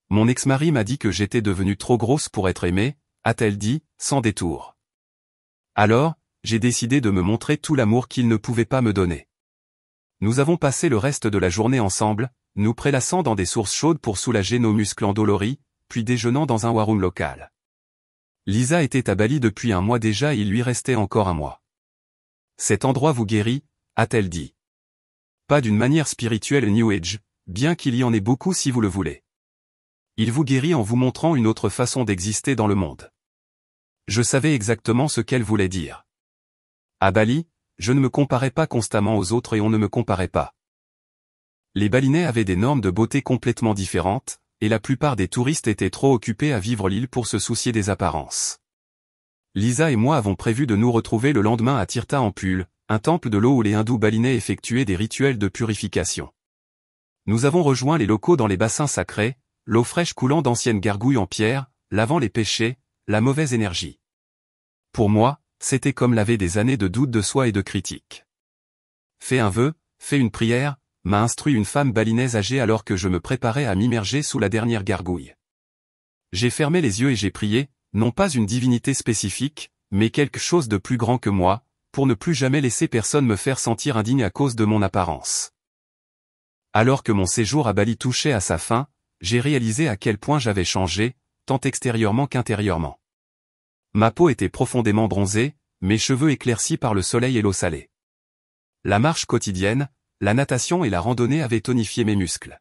Mon ex-mari m'a dit que j'étais devenue trop grosse pour être aimée, a-t-elle dit, sans détour. Alors, j'ai décidé de me montrer tout l'amour qu'il ne pouvait pas me donner. Nous avons passé le reste de la journée ensemble, nous prélassant dans des sources chaudes pour soulager nos muscles endoloris, puis déjeunant dans un warung local. Lisa était à Bali depuis un mois déjà et il lui restait encore un mois. Cet endroit vous guérit, a-t-elle dit. Pas d'une manière spirituelle New Age, bien qu'il y en ait beaucoup si vous le voulez. Il vous guérit en vous montrant une autre façon d'exister dans le monde. Je savais exactement ce qu'elle voulait dire. À Bali, je ne me comparais pas constamment aux autres et on ne me comparait pas. Les Balinais avaient des normes de beauté complètement différentes, et la plupart des touristes étaient trop occupés à vivre l'île pour se soucier des apparences. Lisa et moi avons prévu de nous retrouver le lendemain à Tirtha Ampul, un temple de l'eau où les hindous balinais effectuaient des rituels de purification. Nous avons rejoint les locaux dans les bassins sacrés, l'eau fraîche coulant d'anciennes gargouilles en pierre, lavant les péchés, la mauvaise énergie. Pour moi, c'était comme laver des années de doute de soi et de critique. Fais un vœu, fais une prière, m'a instruit une femme balinaise âgée alors que je me préparais à m'immerger sous la dernière gargouille. J'ai fermé les yeux et j'ai prié, non pas une divinité spécifique, mais quelque chose de plus grand que moi, pour ne plus jamais laisser personne me faire sentir indigne à cause de mon apparence. Alors que mon séjour à Bali touchait à sa fin, j'ai réalisé à quel point j'avais changé, tant extérieurement qu'intérieurement. Ma peau était profondément bronzée, mes cheveux éclaircis par le soleil et l'eau salée. La marche quotidienne, la natation et la randonnée avaient tonifié mes muscles.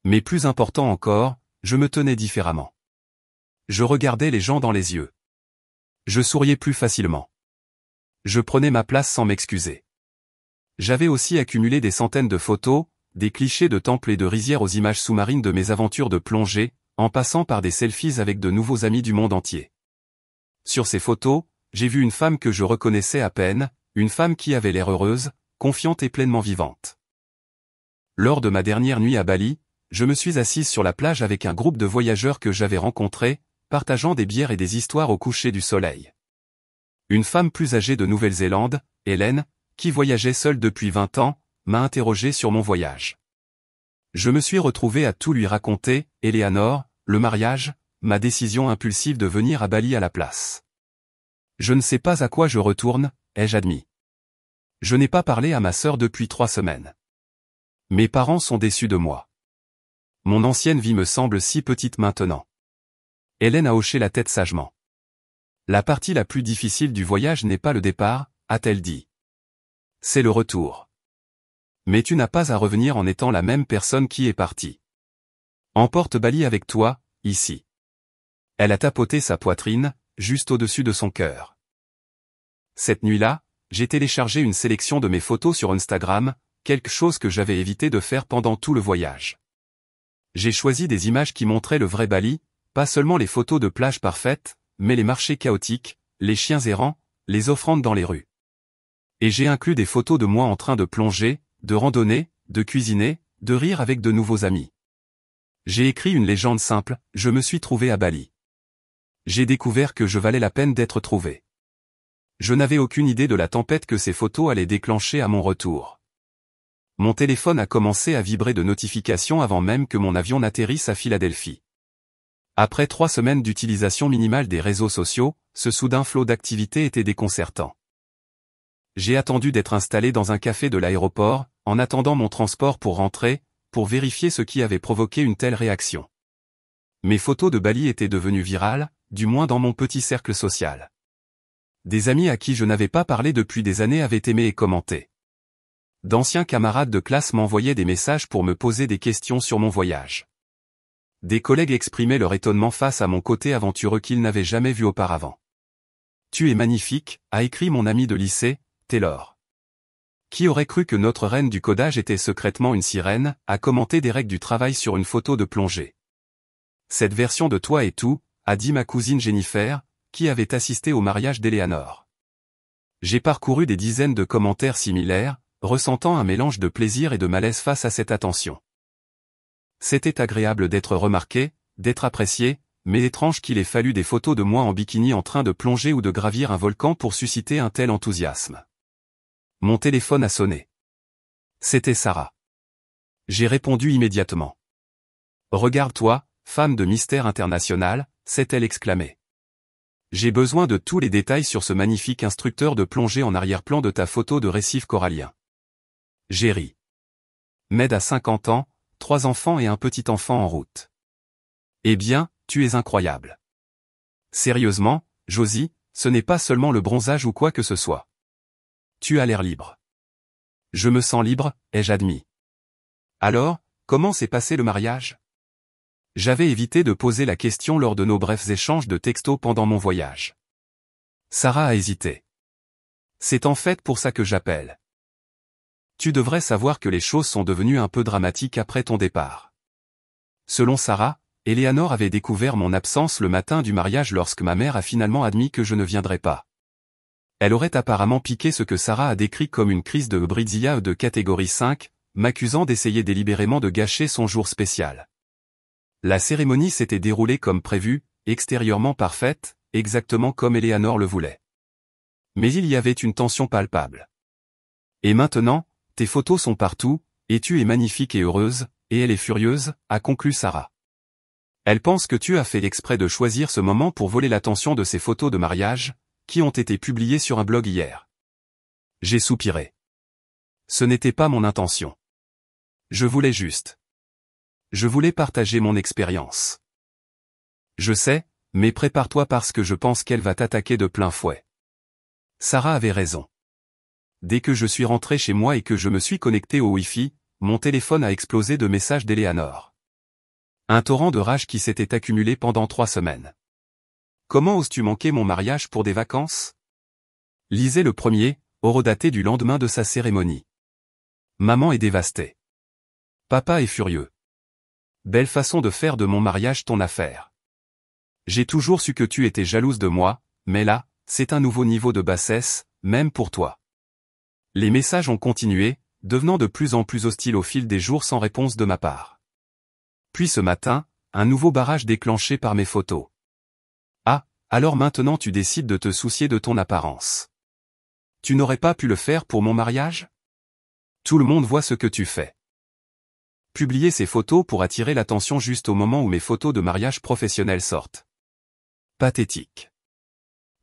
Mais plus important encore, je me tenais différemment. Je regardais les gens dans les yeux. Je souriais plus facilement. Je prenais ma place sans m'excuser. J'avais aussi accumulé des centaines de photos, des clichés de temples et de rizières aux images sous-marines de mes aventures de plongée, en passant par des selfies avec de nouveaux amis du monde entier. Sur ces photos, j'ai vu une femme que je reconnaissais à peine, une femme qui avait l'air heureuse, confiante et pleinement vivante. Lors de ma dernière nuit à Bali, je me suis assise sur la plage avec un groupe de voyageurs que j'avais rencontrés, partageant des bières et des histoires au coucher du soleil. Une femme plus âgée de Nouvelle-Zélande, Hélène, qui voyageait seule depuis 20 ans, m'a interrogé sur mon voyage. Je me suis retrouvé à tout lui raconter, Eleanor, le mariage, ma décision impulsive de venir à Bali à la place. Je ne sais pas à quoi je retourne, ai-je admis. Je n'ai pas parlé à ma sœur depuis 3 semaines. Mes parents sont déçus de moi. Mon ancienne vie me semble si petite maintenant. Hélène a hoché la tête sagement. La partie la plus difficile du voyage n'est pas le départ, a-t-elle dit. C'est le retour. Mais tu n'as pas à revenir en étant la même personne qui est partie. Emporte Bali avec toi, ici. Elle a tapoté sa poitrine, juste au-dessus de son cœur. Cette nuit-là, j'ai téléchargé une sélection de mes photos sur Instagram, quelque chose que j'avais évité de faire pendant tout le voyage. J'ai choisi des images qui montraient le vrai Bali, pas seulement les photos de plages parfaites, mais les marchés chaotiques, les chiens errants, les offrandes dans les rues. Et j'ai inclus des photos de moi en train de plonger, de randonner, de cuisiner, de rire avec de nouveaux amis. J'ai écrit une légende simple, je me suis trouvé à Bali. J'ai découvert que je valais la peine d'être trouvé. Je n'avais aucune idée de la tempête que ces photos allaient déclencher à mon retour. Mon téléphone a commencé à vibrer de notifications avant même que mon avion n'atterrisse à Philadelphie. Après 3 semaines d'utilisation minimale des réseaux sociaux, ce soudain flot d'activité était déconcertant. J'ai attendu d'être installé dans un café de l'aéroport, en attendant mon transport pour rentrer, pour vérifier ce qui avait provoqué une telle réaction. Mes photos de Bali étaient devenues virales, du moins dans mon petit cercle social. Des amis à qui je n'avais pas parlé depuis des années avaient aimé et commenté. D'anciens camarades de classe m'envoyaient des messages pour me poser des questions sur mon voyage. Des collègues exprimaient leur étonnement face à mon côté aventureux qu'ils n'avaient jamais vu auparavant. « Tu es magnifique », a écrit mon ami de lycée, Taylor. Qui aurait cru que notre reine du codage était secrètement une sirène, a commenté des règles du travail sur une photo de plongée. Cette version de toi est tout, a dit ma cousine Jennifer, qui avait assisté au mariage d'Eleanor. J'ai parcouru des dizaines de commentaires similaires, ressentant un mélange de plaisir et de malaise face à cette attention. C'était agréable d'être remarqué, d'être apprécié, mais étrange qu'il ait fallu des photos de moi en bikini en train de plonger ou de gravir un volcan pour susciter un tel enthousiasme. Mon téléphone a sonné. C'était Sarah. J'ai répondu immédiatement. « Regarde-toi, femme de mystère international », s'est-elle exclamée. « J'ai besoin de tous les détails sur ce magnifique instructeur de plongée en arrière-plan de ta photo de récif corallien. » J'ai ri. Med a 50 ans, 3 enfants et un petit enfant en route. Eh bien, tu es incroyable. Sérieusement, Josie, ce n'est pas seulement le bronzage ou quoi que ce soit. Tu as l'air libre. Je me sens libre, ai-je admis. Alors, comment s'est passé le mariage? J'avais évité de poser la question lors de nos brefs échanges de textos pendant mon voyage. Sarah a hésité. C'est en fait pour ça que j'appelle. Tu devrais savoir que les choses sont devenues un peu dramatiques après ton départ. Selon Sarah, Eleanor avait découvert mon absence le matin du mariage lorsque ma mère a finalement admis que je ne viendrais pas. Elle aurait apparemment piqué ce que Sarah a décrit comme une crise de hybridilla de catégorie 5, m'accusant d'essayer délibérément de gâcher son jour spécial. La cérémonie s'était déroulée comme prévu, extérieurement parfaite, exactement comme Eleanor le voulait. Mais il y avait une tension palpable. Et maintenant, tes photos sont partout, et tu es magnifique et heureuse, et elle est furieuse, a conclu Sarah. Elle pense que tu as fait exprès de choisir ce moment pour voler l'attention de ces photos de mariage, qui ont été publiées sur un blog hier. J'ai soupiré. Ce n'était pas mon intention. Je voulais juste. Je voulais partager mon expérience. Je sais, mais prépare-toi parce que je pense qu'elle va t'attaquer de plein fouet. Sarah avait raison. Dès que je suis rentré chez moi et que je me suis connecté au Wi-Fi, mon téléphone a explosé de messages d'Eleanor. Un torrent de rage qui s'était accumulé pendant 3 semaines. Comment oses-tu manquer mon mariage pour des vacances? Lisez le premier, horodaté du lendemain de sa cérémonie. Maman est dévastée. Papa est furieux. Belle façon de faire de mon mariage ton affaire. J'ai toujours su que tu étais jalouse de moi, mais là, c'est un nouveau niveau de bassesse, même pour toi. Les messages ont continué, devenant de plus en plus hostiles au fil des jours sans réponse de ma part. Puis ce matin, un nouveau barrage déclenché par mes photos. Ah, alors maintenant tu décides de te soucier de ton apparence. Tu n'aurais pas pu le faire pour mon mariage? Tout le monde voit ce que tu fais. Publier ces photos pour attirer l'attention juste au moment où mes photos de mariage professionnel sortent. Pathétique.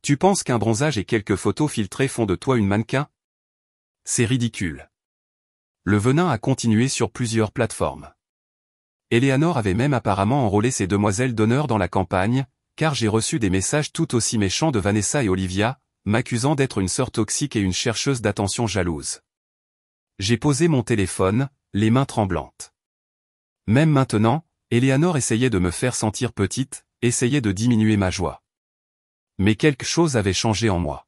Tu penses qu'un bronzage et quelques photos filtrées font de toi une mannequin? C'est ridicule. Le venin a continué sur plusieurs plateformes. Eleanor avait même apparemment enrôlé ses demoiselles d'honneur dans la campagne, car j'ai reçu des messages tout aussi méchants de Vanessa et Olivia, m'accusant d'être une sœur toxique et une chercheuse d'attention jalouse. J'ai posé mon téléphone, les mains tremblantes. Même maintenant, Eleanor essayait de me faire sentir petite, essayait de diminuer ma joie. Mais quelque chose avait changé en moi.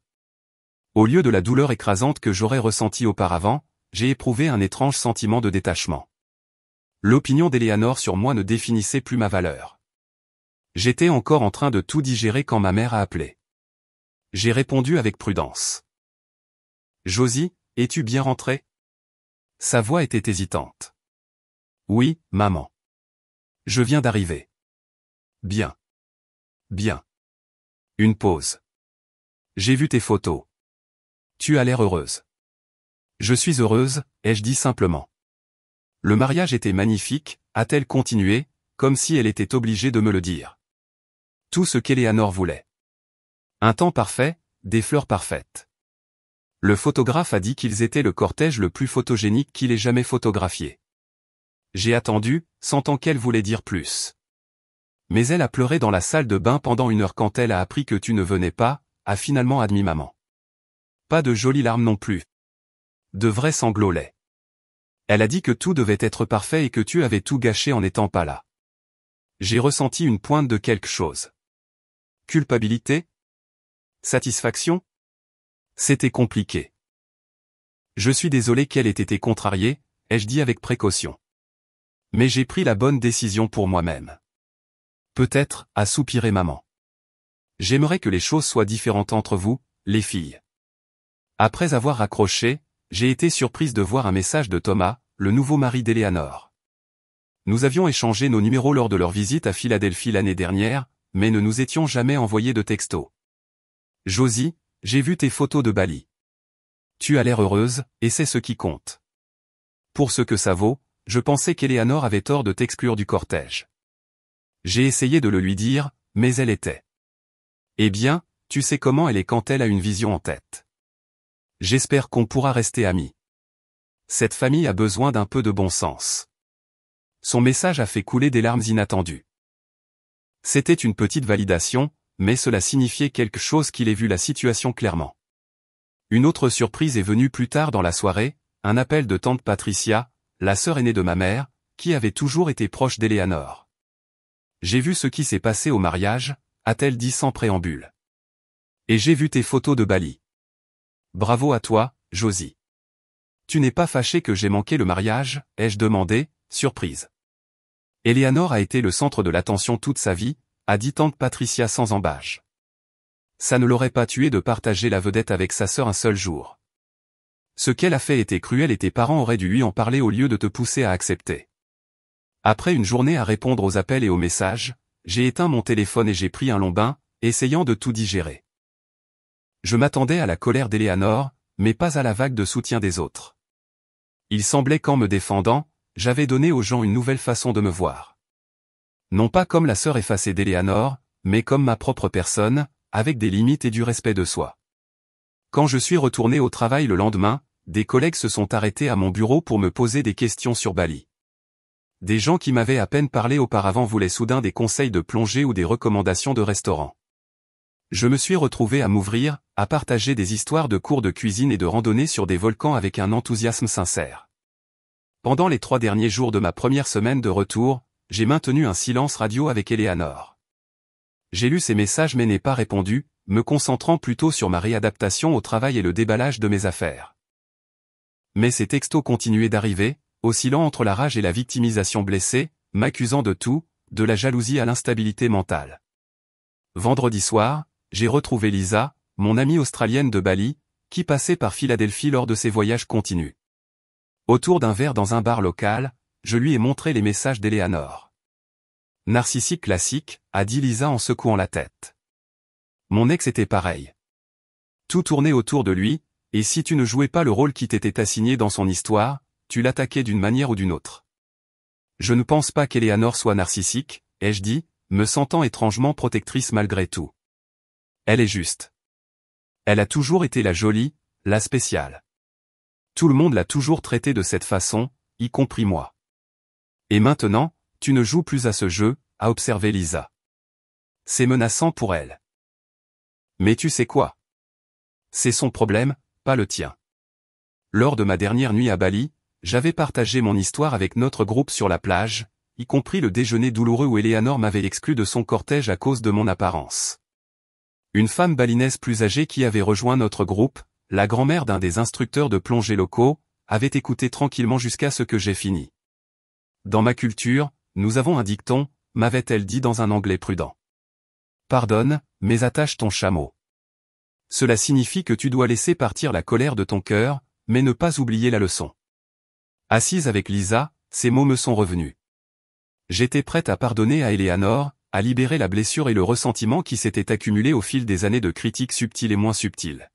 Au lieu de la douleur écrasante que j'aurais ressentie auparavant, j'ai éprouvé un étrange sentiment de détachement. L'opinion d'Eleanor sur moi ne définissait plus ma valeur. J'étais encore en train de tout digérer quand ma mère a appelé. J'ai répondu avec prudence. Josie, es-tu bien rentrée? Sa voix était hésitante. Oui, maman. Je viens d'arriver. Bien. Bien. Une pause. J'ai vu tes photos. Tu as l'air heureuse. Je suis heureuse, ai-je dit simplement. Le mariage était magnifique, a-t-elle continué, comme si elle était obligée de me le dire. Tout ce qu'Eleanor voulait. Un temps parfait, des fleurs parfaites. Le photographe a dit qu'ils étaient le cortège le plus photogénique qu'il ait jamais photographié. J'ai attendu, sentant qu'elle voulait dire plus. Mais elle a pleuré dans la salle de bain pendant 1 heure quand elle a appris que tu ne venais pas, a finalement admis maman. Pas de jolies larmes non plus. De vrais sanglots laids. Elle a dit que tout devait être parfait et que tu avais tout gâché en n'étant pas là. J'ai ressenti une pointe de quelque chose. Culpabilité? Satisfaction? C'était compliqué. Je suis désolé qu'elle ait été contrariée, ai-je dit avec précaution. Mais j'ai pris la bonne décision pour moi-même. Peut-être, a soupiré maman. J'aimerais que les choses soient différentes entre vous, les filles. Après avoir raccroché, j'ai été surprise de voir un message de Thomas, le nouveau mari d'Eleanor. Nous avions échangé nos numéros lors de leur visite à Philadelphie l'année dernière, mais ne nous étions jamais envoyé de texto. Josie, j'ai vu tes photos de Bali. Tu as l'air heureuse, et c'est ce qui compte. Pour ce que ça vaut, je pensais qu'Eleanor avait tort de t'exclure du cortège. J'ai essayé de le lui dire, mais elle était. Eh bien, tu sais comment elle est quand elle a une vision en tête. J'espère qu'on pourra rester amis. Cette famille a besoin d'un peu de bon sens. Son message a fait couler des larmes inattendues. C'était une petite validation, mais cela signifiait quelque chose qu'il ait vu la situation clairement. Une autre surprise est venue plus tard dans la soirée, un appel de tante Patricia, la sœur aînée de ma mère, qui avait toujours été proche d'Eleanor. J'ai vu ce qui s'est passé au mariage, a-t-elle dit sans préambule. Et j'ai vu tes photos de Bali. Bravo à toi, Josie. Tu n'es pas fâchée que j'ai manqué le mariage, ai-je demandé, surprise. Eleanor a été le centre de l'attention toute sa vie, a dit tante Patricia sans embâche. Ça ne l'aurait pas tué de partager la vedette avec sa sœur un seul jour. Ce qu'elle a fait était cruel et tes parents auraient dû lui en parler au lieu de te pousser à accepter. Après une journée à répondre aux appels et aux messages, j'ai éteint mon téléphone et j'ai pris un long bain, essayant de tout digérer. Je m'attendais à la colère d'Eleanor, mais pas à la vague de soutien des autres. Il semblait qu'en me défendant, j'avais donné aux gens une nouvelle façon de me voir. Non pas comme la sœur effacée d'Eleanor, mais comme ma propre personne, avec des limites et du respect de soi. Quand je suis retourné au travail le lendemain, des collègues se sont arrêtés à mon bureau pour me poser des questions sur Bali. Des gens qui m'avaient à peine parlé auparavant voulaient soudain des conseils de plongée ou des recommandations de restaurants. Je me suis retrouvé à m'ouvrir, à partager des histoires de cours de cuisine et de randonnée sur des volcans avec un enthousiasme sincère. Pendant les 3 derniers jours de ma première semaine de retour, j'ai maintenu un silence radio avec Eleanor. J'ai lu ses messages mais n'ai pas répondu, me concentrant plutôt sur ma réadaptation au travail et le déballage de mes affaires. Mais ces textos continuaient d'arriver, oscillant entre la rage et la victimisation blessée, m'accusant de tout, de la jalousie à l'instabilité mentale. Vendredi soir, j'ai retrouvé Lisa, mon amie australienne de Bali, qui passait par Philadelphie lors de ses voyages continus. Autour d'un verre dans un bar local, je lui ai montré les messages d'Eleanor. Narcissique classique, a dit Lisa en secouant la tête. Mon ex était pareil. Tout tournait autour de lui, et si tu ne jouais pas le rôle qui t'était assigné dans son histoire, tu l'attaquais d'une manière ou d'une autre. Je ne pense pas qu'Eleanor soit narcissique, ai-je dit, me sentant étrangement protectrice malgré tout. Elle est juste. Elle a toujours été la jolie, la spéciale. Tout le monde l'a toujours traitée de cette façon, y compris moi. Et maintenant, tu ne joues plus à ce jeu, a observé Lisa. C'est menaçant pour elle. Mais tu sais quoi? C'est son problème, pas le tien. Lors de ma dernière nuit à Bali, j'avais partagé mon histoire avec notre groupe sur la plage, y compris le déjeuner douloureux où Eleanor m'avait exclu de son cortège à cause de mon apparence. Une femme balinaise plus âgée qui avait rejoint notre groupe, la grand-mère d'un des instructeurs de plongée locaux, avait écouté tranquillement jusqu'à ce que j'ai fini. Dans ma culture, nous avons un dicton, m'avait-elle dit dans un anglais prudent. Pardonne, mais attache ton chameau. Cela signifie que tu dois laisser partir la colère de ton cœur, mais ne pas oublier la leçon. Assise avec Lisa, ces mots me sont revenus. J'étais prête à pardonner à Eleanor, à libérer la blessure et le ressentiment qui s'étaient accumulés au fil des années de critiques subtiles et moins subtiles.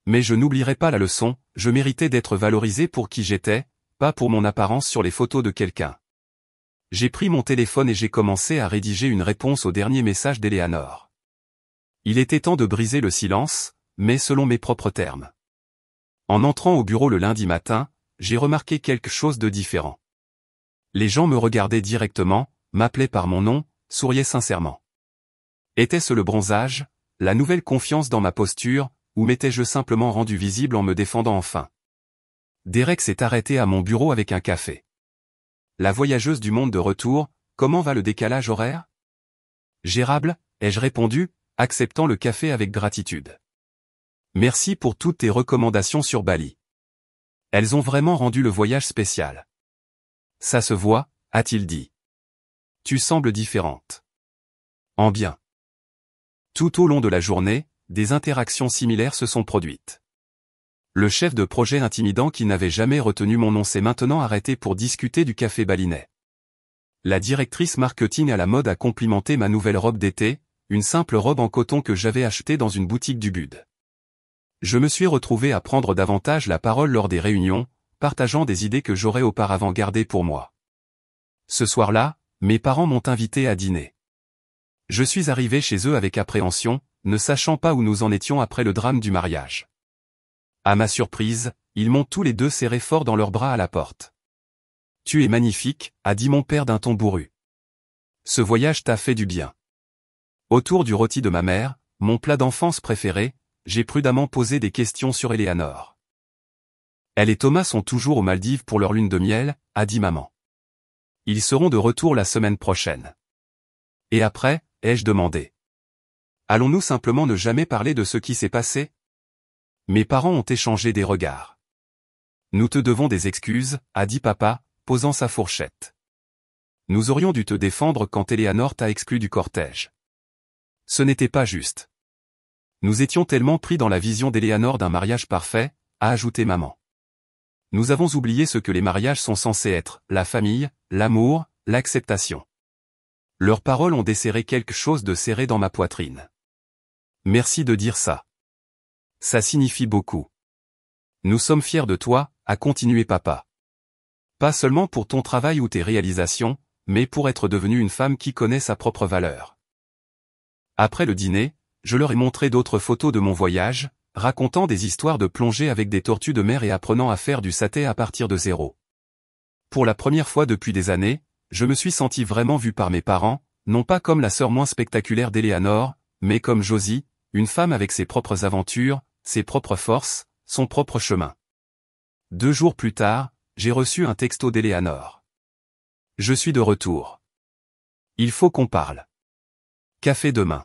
Mais je n'oublierai pas la leçon, je méritais d'être valorisé pour qui j'étais, pas pour mon apparence sur les photos de quelqu'un. J'ai pris mon téléphone et j'ai commencé à rédiger une réponse au dernier message d'Eleanor. Il était temps de briser le silence, mais selon mes propres termes. En entrant au bureau le lundi matin, j'ai remarqué quelque chose de différent. Les gens me regardaient directement, m'appelaient par mon nom, souriaient sincèrement. Était-ce le bronzage, la nouvelle confiance dans ma posture, ou m'étais-je simplement rendu visible en me défendant enfin? Derek s'est arrêté à mon bureau avec un café. La voyageuse du monde de retour, comment va le décalage horaire? Gérable, ai-je répondu, acceptant le café avec gratitude. Merci pour toutes tes recommandations sur Bali. Elles ont vraiment rendu le voyage spécial. Ça se voit, a-t-il dit. Tu sembles différente. En bien. Tout au long de la journée, des interactions similaires se sont produites. Le chef de projet intimidant qui n'avait jamais retenu mon nom s'est maintenant arrêté pour discuter du café balinais. La directrice marketing à la mode a complimenté ma nouvelle robe d'été, une simple robe en coton que j'avais achetée dans une boutique du Bud. Je me suis retrouvé à prendre davantage la parole lors des réunions, partageant des idées que j'aurais auparavant gardées pour moi. Ce soir-là, mes parents m'ont invité à dîner. Je suis arrivé chez eux avec appréhension, ne sachant pas où nous en étions après le drame du mariage. À ma surprise, ils m'ont tous les deux serré fort dans leurs bras à la porte. « Tu es magnifique », a dit mon père d'un ton bourru. « Ce voyage t'a fait du bien. » Autour du rôti de ma mère, mon plat d'enfance préféré, j'ai prudemment posé des questions sur Eleanor. Elle et Thomas sont toujours aux Maldives pour leur lune de miel, a dit maman. Ils seront de retour la semaine prochaine. Et après, ai-je demandé. Allons-nous simplement ne jamais parler de ce qui s'est passé? Mes parents ont échangé des regards. Nous te devons des excuses, a dit papa, posant sa fourchette. Nous aurions dû te défendre quand Eleanor t'a exclu du cortège. Ce n'était pas juste. Nous étions tellement pris dans la vision d'Eleanor d'un mariage parfait, a ajouté maman. Nous avons oublié ce que les mariages sont censés être, la famille, l'amour, l'acceptation. Leurs paroles ont desserré quelque chose de serré dans ma poitrine. Merci de dire ça. Ça signifie beaucoup. Nous sommes fiers de toi, a continué papa. Pas seulement pour ton travail ou tes réalisations, mais pour être devenue une femme qui connaît sa propre valeur. Après le dîner, je leur ai montré d'autres photos de mon voyage, racontant des histoires de plongée avec des tortues de mer et apprenant à faire du saté à partir de zéro. Pour la première fois depuis des années, je me suis senti vraiment vu par mes parents, non pas comme la sœur moins spectaculaire d'Eleanor, mais comme Josie, une femme avec ses propres aventures, ses propres forces, son propre chemin. 2 jours plus tard, j'ai reçu un texto d'Eleanor. Je suis de retour. Il faut qu'on parle. Café demain.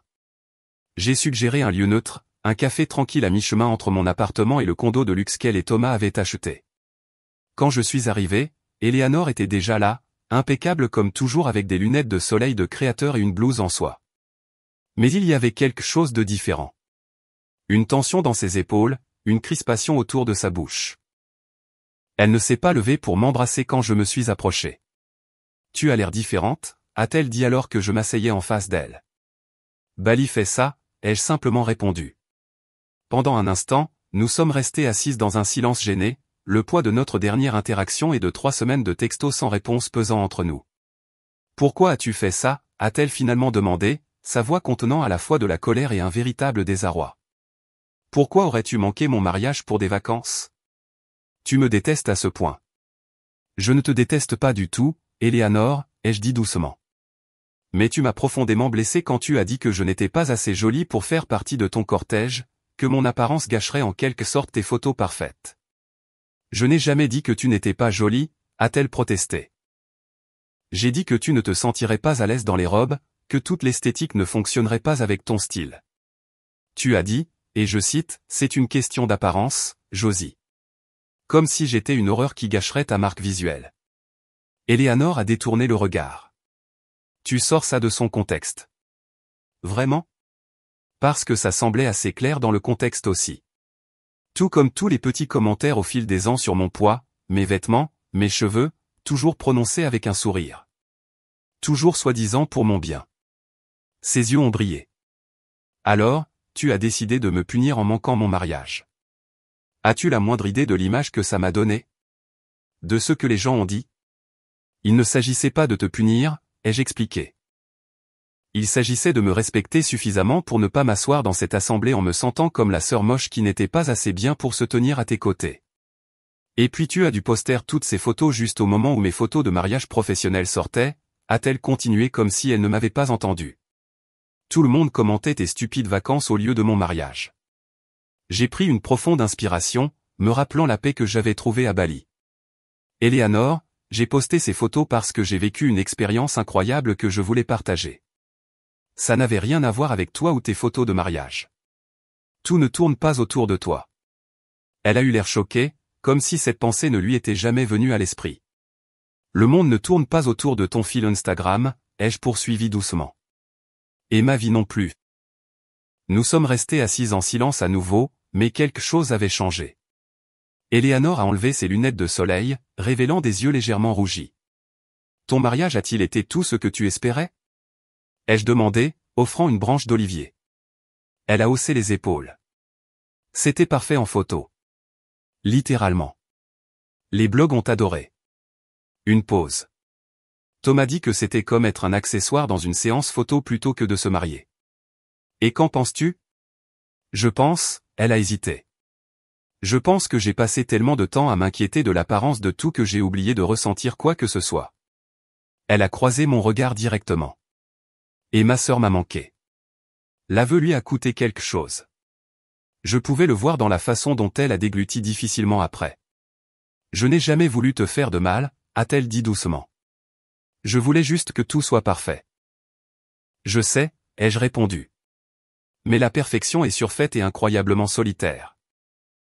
J'ai suggéré un lieu neutre, un café tranquille à mi-chemin entre mon appartement et le condo de luxe qu'elle et Thomas avaient acheté. Quand je suis arrivé, Eleanor était déjà là, impeccable comme toujours avec des lunettes de soleil de créateur et une blouse en soie. Mais il y avait quelque chose de différent. Une tension dans ses épaules, une crispation autour de sa bouche. Elle ne s'est pas levée pour m'embrasser quand je me suis approché. « Tu as l'air différente », a-t-elle dit alors que je m'asseyais en face d'elle. « Bali fait ça », ai-je simplement répondu. Pendant un instant, nous sommes restés assises dans un silence gêné, le poids de notre dernière interaction et de 3 semaines de textos sans réponse pesant entre nous. « Pourquoi as-tu fait ça ?» a-t-elle finalement demandé, sa voix contenant à la fois de la colère et un véritable désarroi. « Pourquoi aurais-tu manqué mon mariage pour des vacances ? Tu me détestes à ce point. » « Je ne te déteste pas du tout, Eleanor, ai-je dit doucement. Mais tu m'as profondément blessé quand tu as dit que je n'étais pas assez jolie pour faire partie de ton cortège, que mon apparence gâcherait en quelque sorte tes photos parfaites. Je n'ai jamais dit que tu n'étais pas jolie, a-t-elle protesté. J'ai dit que tu ne te sentirais pas à l'aise dans les robes, que toute l'esthétique ne fonctionnerait pas avec ton style. Tu as dit, et je cite, c'est une question d'apparence, Josie. Comme si j'étais une horreur qui gâcherait ta marque visuelle. Eleanor a détourné le regard. Tu sors ça de son contexte. Vraiment ? Parce que ça semblait assez clair dans le contexte aussi. Tout comme tous les petits commentaires au fil des ans sur mon poids, mes vêtements, mes cheveux, toujours prononcés avec un sourire. Toujours soi-disant pour mon bien. Ses yeux ont brillé. Alors, tu as décidé de me punir en manquant mon mariage. As-tu la moindre idée de l'image que ça m'a donnée ? De ce que les gens ont dit ? Il ne s'agissait pas de te punir, ai-je expliqué. Il s'agissait de me respecter suffisamment pour ne pas m'asseoir dans cette assemblée en me sentant comme la sœur moche qui n'était pas assez bien pour se tenir à tes côtés. Et puis tu as dû poster toutes ces photos juste au moment où mes photos de mariage professionnel sortaient, a-t-elle continué comme si elle ne m'avait pas entendu. Tout le monde commentait tes stupides vacances au lieu de mon mariage. J'ai pris une profonde inspiration, me rappelant la paix que j'avais trouvée à Bali. Eleanor, j'ai posté ces photos parce que j'ai vécu une expérience incroyable que je voulais partager. Ça n'avait rien à voir avec toi ou tes photos de mariage. Tout ne tourne pas autour de toi. Elle a eu l'air choquée, comme si cette pensée ne lui était jamais venue à l'esprit. Le monde ne tourne pas autour de ton fil Instagram, ai-je poursuivi doucement. Et ma vie non plus. Nous sommes restés assises en silence à nouveau, mais quelque chose avait changé. Eleanor a enlevé ses lunettes de soleil, révélant des yeux légèrement rougis. Ton mariage a-t-il été tout ce que tu espérais ? Ai-je demandé, offrant une branche d'olivier. Elle a haussé les épaules. C'était parfait en photo. Littéralement. Les blogs ont adoré. Une pause. Thomas dit que c'était comme être un accessoire dans une séance photo plutôt que de se marier. Et qu'en penses-tu ? Je pense, elle a hésité. Je pense que j'ai passé tellement de temps à m'inquiéter de l'apparence de tout que j'ai oublié de ressentir quoi que ce soit. Elle a croisé mon regard directement. Et ma sœur m'a manqué. L'aveu lui a coûté quelque chose. Je pouvais le voir dans la façon dont elle a dégluti difficilement après. Je n'ai jamais voulu te faire de mal, a-t-elle dit doucement. Je voulais juste que tout soit parfait. Je sais, ai-je répondu. Mais la perfection est surfaite et incroyablement solitaire.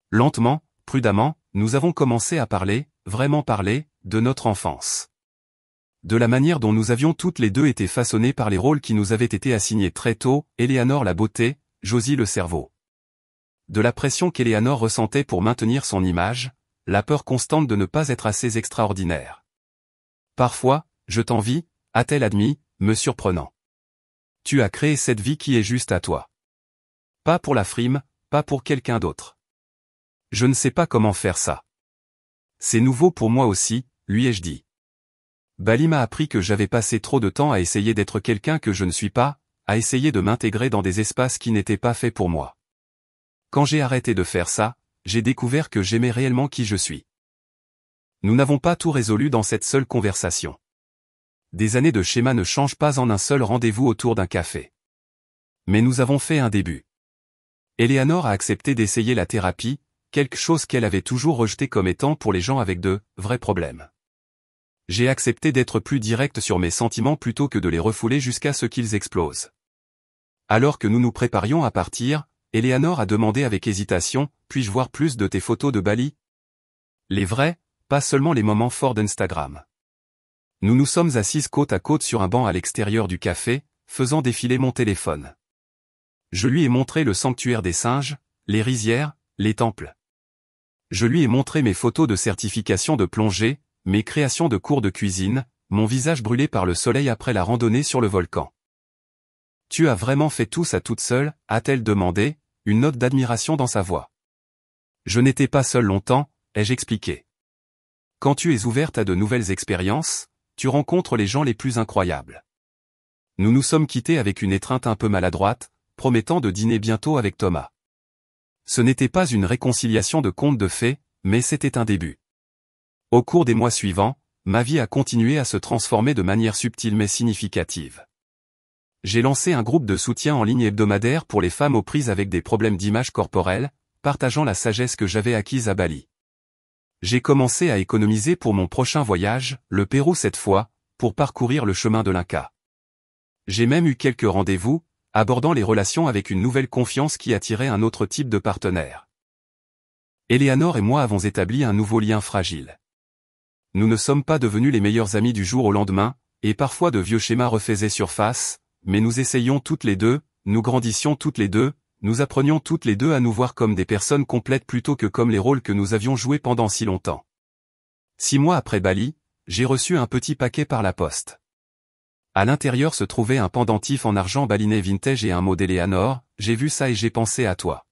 Lentement, prudemment, nous avons commencé à parler, vraiment parler, de notre enfance. De la manière dont nous avions toutes les deux été façonnées par les rôles qui nous avaient été assignés très tôt, Eleanor la beauté, Josie le cerveau. De la pression qu'Eleanor ressentait pour maintenir son image, la peur constante de ne pas être assez extraordinaire. Parfois, je t'envie, a-t-elle admis, me surprenant. Tu as créé cette vie qui est juste à toi. Pas pour la frime, pas pour quelqu'un d'autre. Je ne sais pas comment faire ça. C'est nouveau pour moi aussi, lui ai-je dit. Bali m'a appris que j'avais passé trop de temps à essayer d'être quelqu'un que je ne suis pas, à essayer de m'intégrer dans des espaces qui n'étaient pas faits pour moi. Quand j'ai arrêté de faire ça, j'ai découvert que j'aimais réellement qui je suis. Nous n'avons pas tout résolu dans cette seule conversation. Des années de schéma ne changent pas en un seul rendez-vous autour d'un café. Mais nous avons fait un début. Eleanor a accepté d'essayer la thérapie, quelque chose qu'elle avait toujours rejeté comme étant pour les gens avec de vrais problèmes. J'ai accepté d'être plus direct sur mes sentiments plutôt que de les refouler jusqu'à ce qu'ils explosent. Alors que nous nous préparions à partir, Eleanor a demandé avec hésitation, « Puis-je voir plus de tes photos de Bali ?» Les vrais, pas seulement les moments forts d'Instagram. Nous nous sommes assises côte à côte sur un banc à l'extérieur du café, faisant défiler mon téléphone. Je lui ai montré le sanctuaire des singes, les rizières, les temples. Je lui ai montré mes photos de certification de plongée, mes créations de cours de cuisine, mon visage brûlé par le soleil après la randonnée sur le volcan. « Tu as vraiment fait tout ça toute seule ?» a-t-elle demandé, une note d'admiration dans sa voix. « Je n'étais pas seule longtemps », ai-je expliqué. « Quand tu es ouverte à de nouvelles expériences, tu rencontres les gens les plus incroyables. » Nous nous sommes quittés avec une étreinte un peu maladroite, promettant de dîner bientôt avec Thomas. Ce n'était pas une réconciliation de contes de fées, mais c'était un début. Au cours des mois suivants, ma vie a continué à se transformer de manière subtile mais significative. J'ai lancé un groupe de soutien en ligne hebdomadaire pour les femmes aux prises avec des problèmes d'image corporelle, partageant la sagesse que j'avais acquise à Bali. J'ai commencé à économiser pour mon prochain voyage, le Pérou cette fois, pour parcourir le chemin de l'Inca. J'ai même eu quelques rendez-vous, abordant les relations avec une nouvelle confiance qui attirait un autre type de partenaire. Eleanor et moi avons établi un nouveau lien fragile. Nous ne sommes pas devenus les meilleurs amis du jour au lendemain, et parfois de vieux schémas refaisaient surface, mais nous essayions toutes les deux, nous grandissions toutes les deux, nous apprenions toutes les deux à nous voir comme des personnes complètes plutôt que comme les rôles que nous avions joués pendant si longtemps. 6 mois après Bali, j'ai reçu un petit paquet par la poste. À l'intérieur se trouvait un pendentif en argent balinais vintage et un mot d'Eleanor, « J'ai vu ça et j'ai pensé à toi. »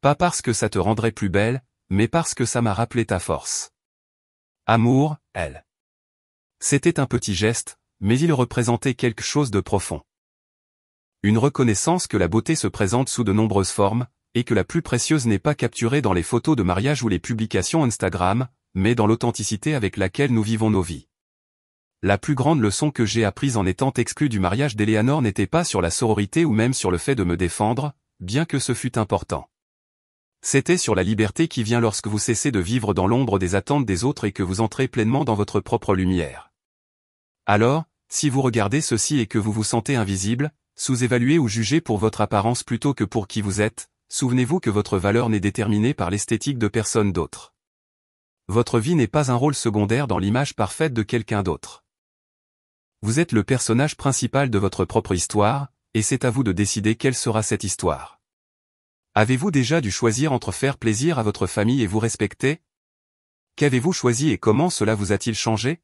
Pas parce que ça te rendrait plus belle, mais parce que ça m'a rappelé ta force. Amour, elle. C'était un petit geste, mais il représentait quelque chose de profond. Une reconnaissance que la beauté se présente sous de nombreuses formes, et que la plus précieuse n'est pas capturée dans les photos de mariage ou les publications Instagram, mais dans l'authenticité avec laquelle nous vivons nos vies. La plus grande leçon que j'ai apprise en étant exclu du mariage d'Eleanor n'était pas sur la sororité ou même sur le fait de me défendre, bien que ce fût important. C'était sur la liberté qui vient lorsque vous cessez de vivre dans l'ombre des attentes des autres et que vous entrez pleinement dans votre propre lumière. Alors, si vous regardez ceci et que vous vous sentez invisible, sous-évalué ou jugé pour votre apparence plutôt que pour qui vous êtes, souvenez-vous que votre valeur n'est déterminée par l'esthétique de personne d'autre. Votre vie n'est pas un rôle secondaire dans l'image parfaite de quelqu'un d'autre. Vous êtes le personnage principal de votre propre histoire, et c'est à vous de décider quelle sera cette histoire. Avez-vous déjà dû choisir entre faire plaisir à votre famille et vous respecter? Qu'avez-vous choisi et comment cela vous a-t-il changé?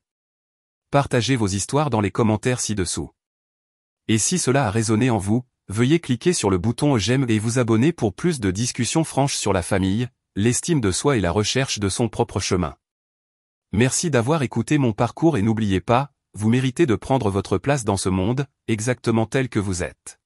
Partagez vos histoires dans les commentaires ci-dessous. Et si cela a résonné en vous, veuillez cliquer sur le bouton j'aime et vous abonner pour plus de discussions franches sur la famille, l'estime de soi et la recherche de son propre chemin. Merci d'avoir écouté mon parcours et n'oubliez pas, vous méritez de prendre votre place dans ce monde, exactement tel que vous êtes.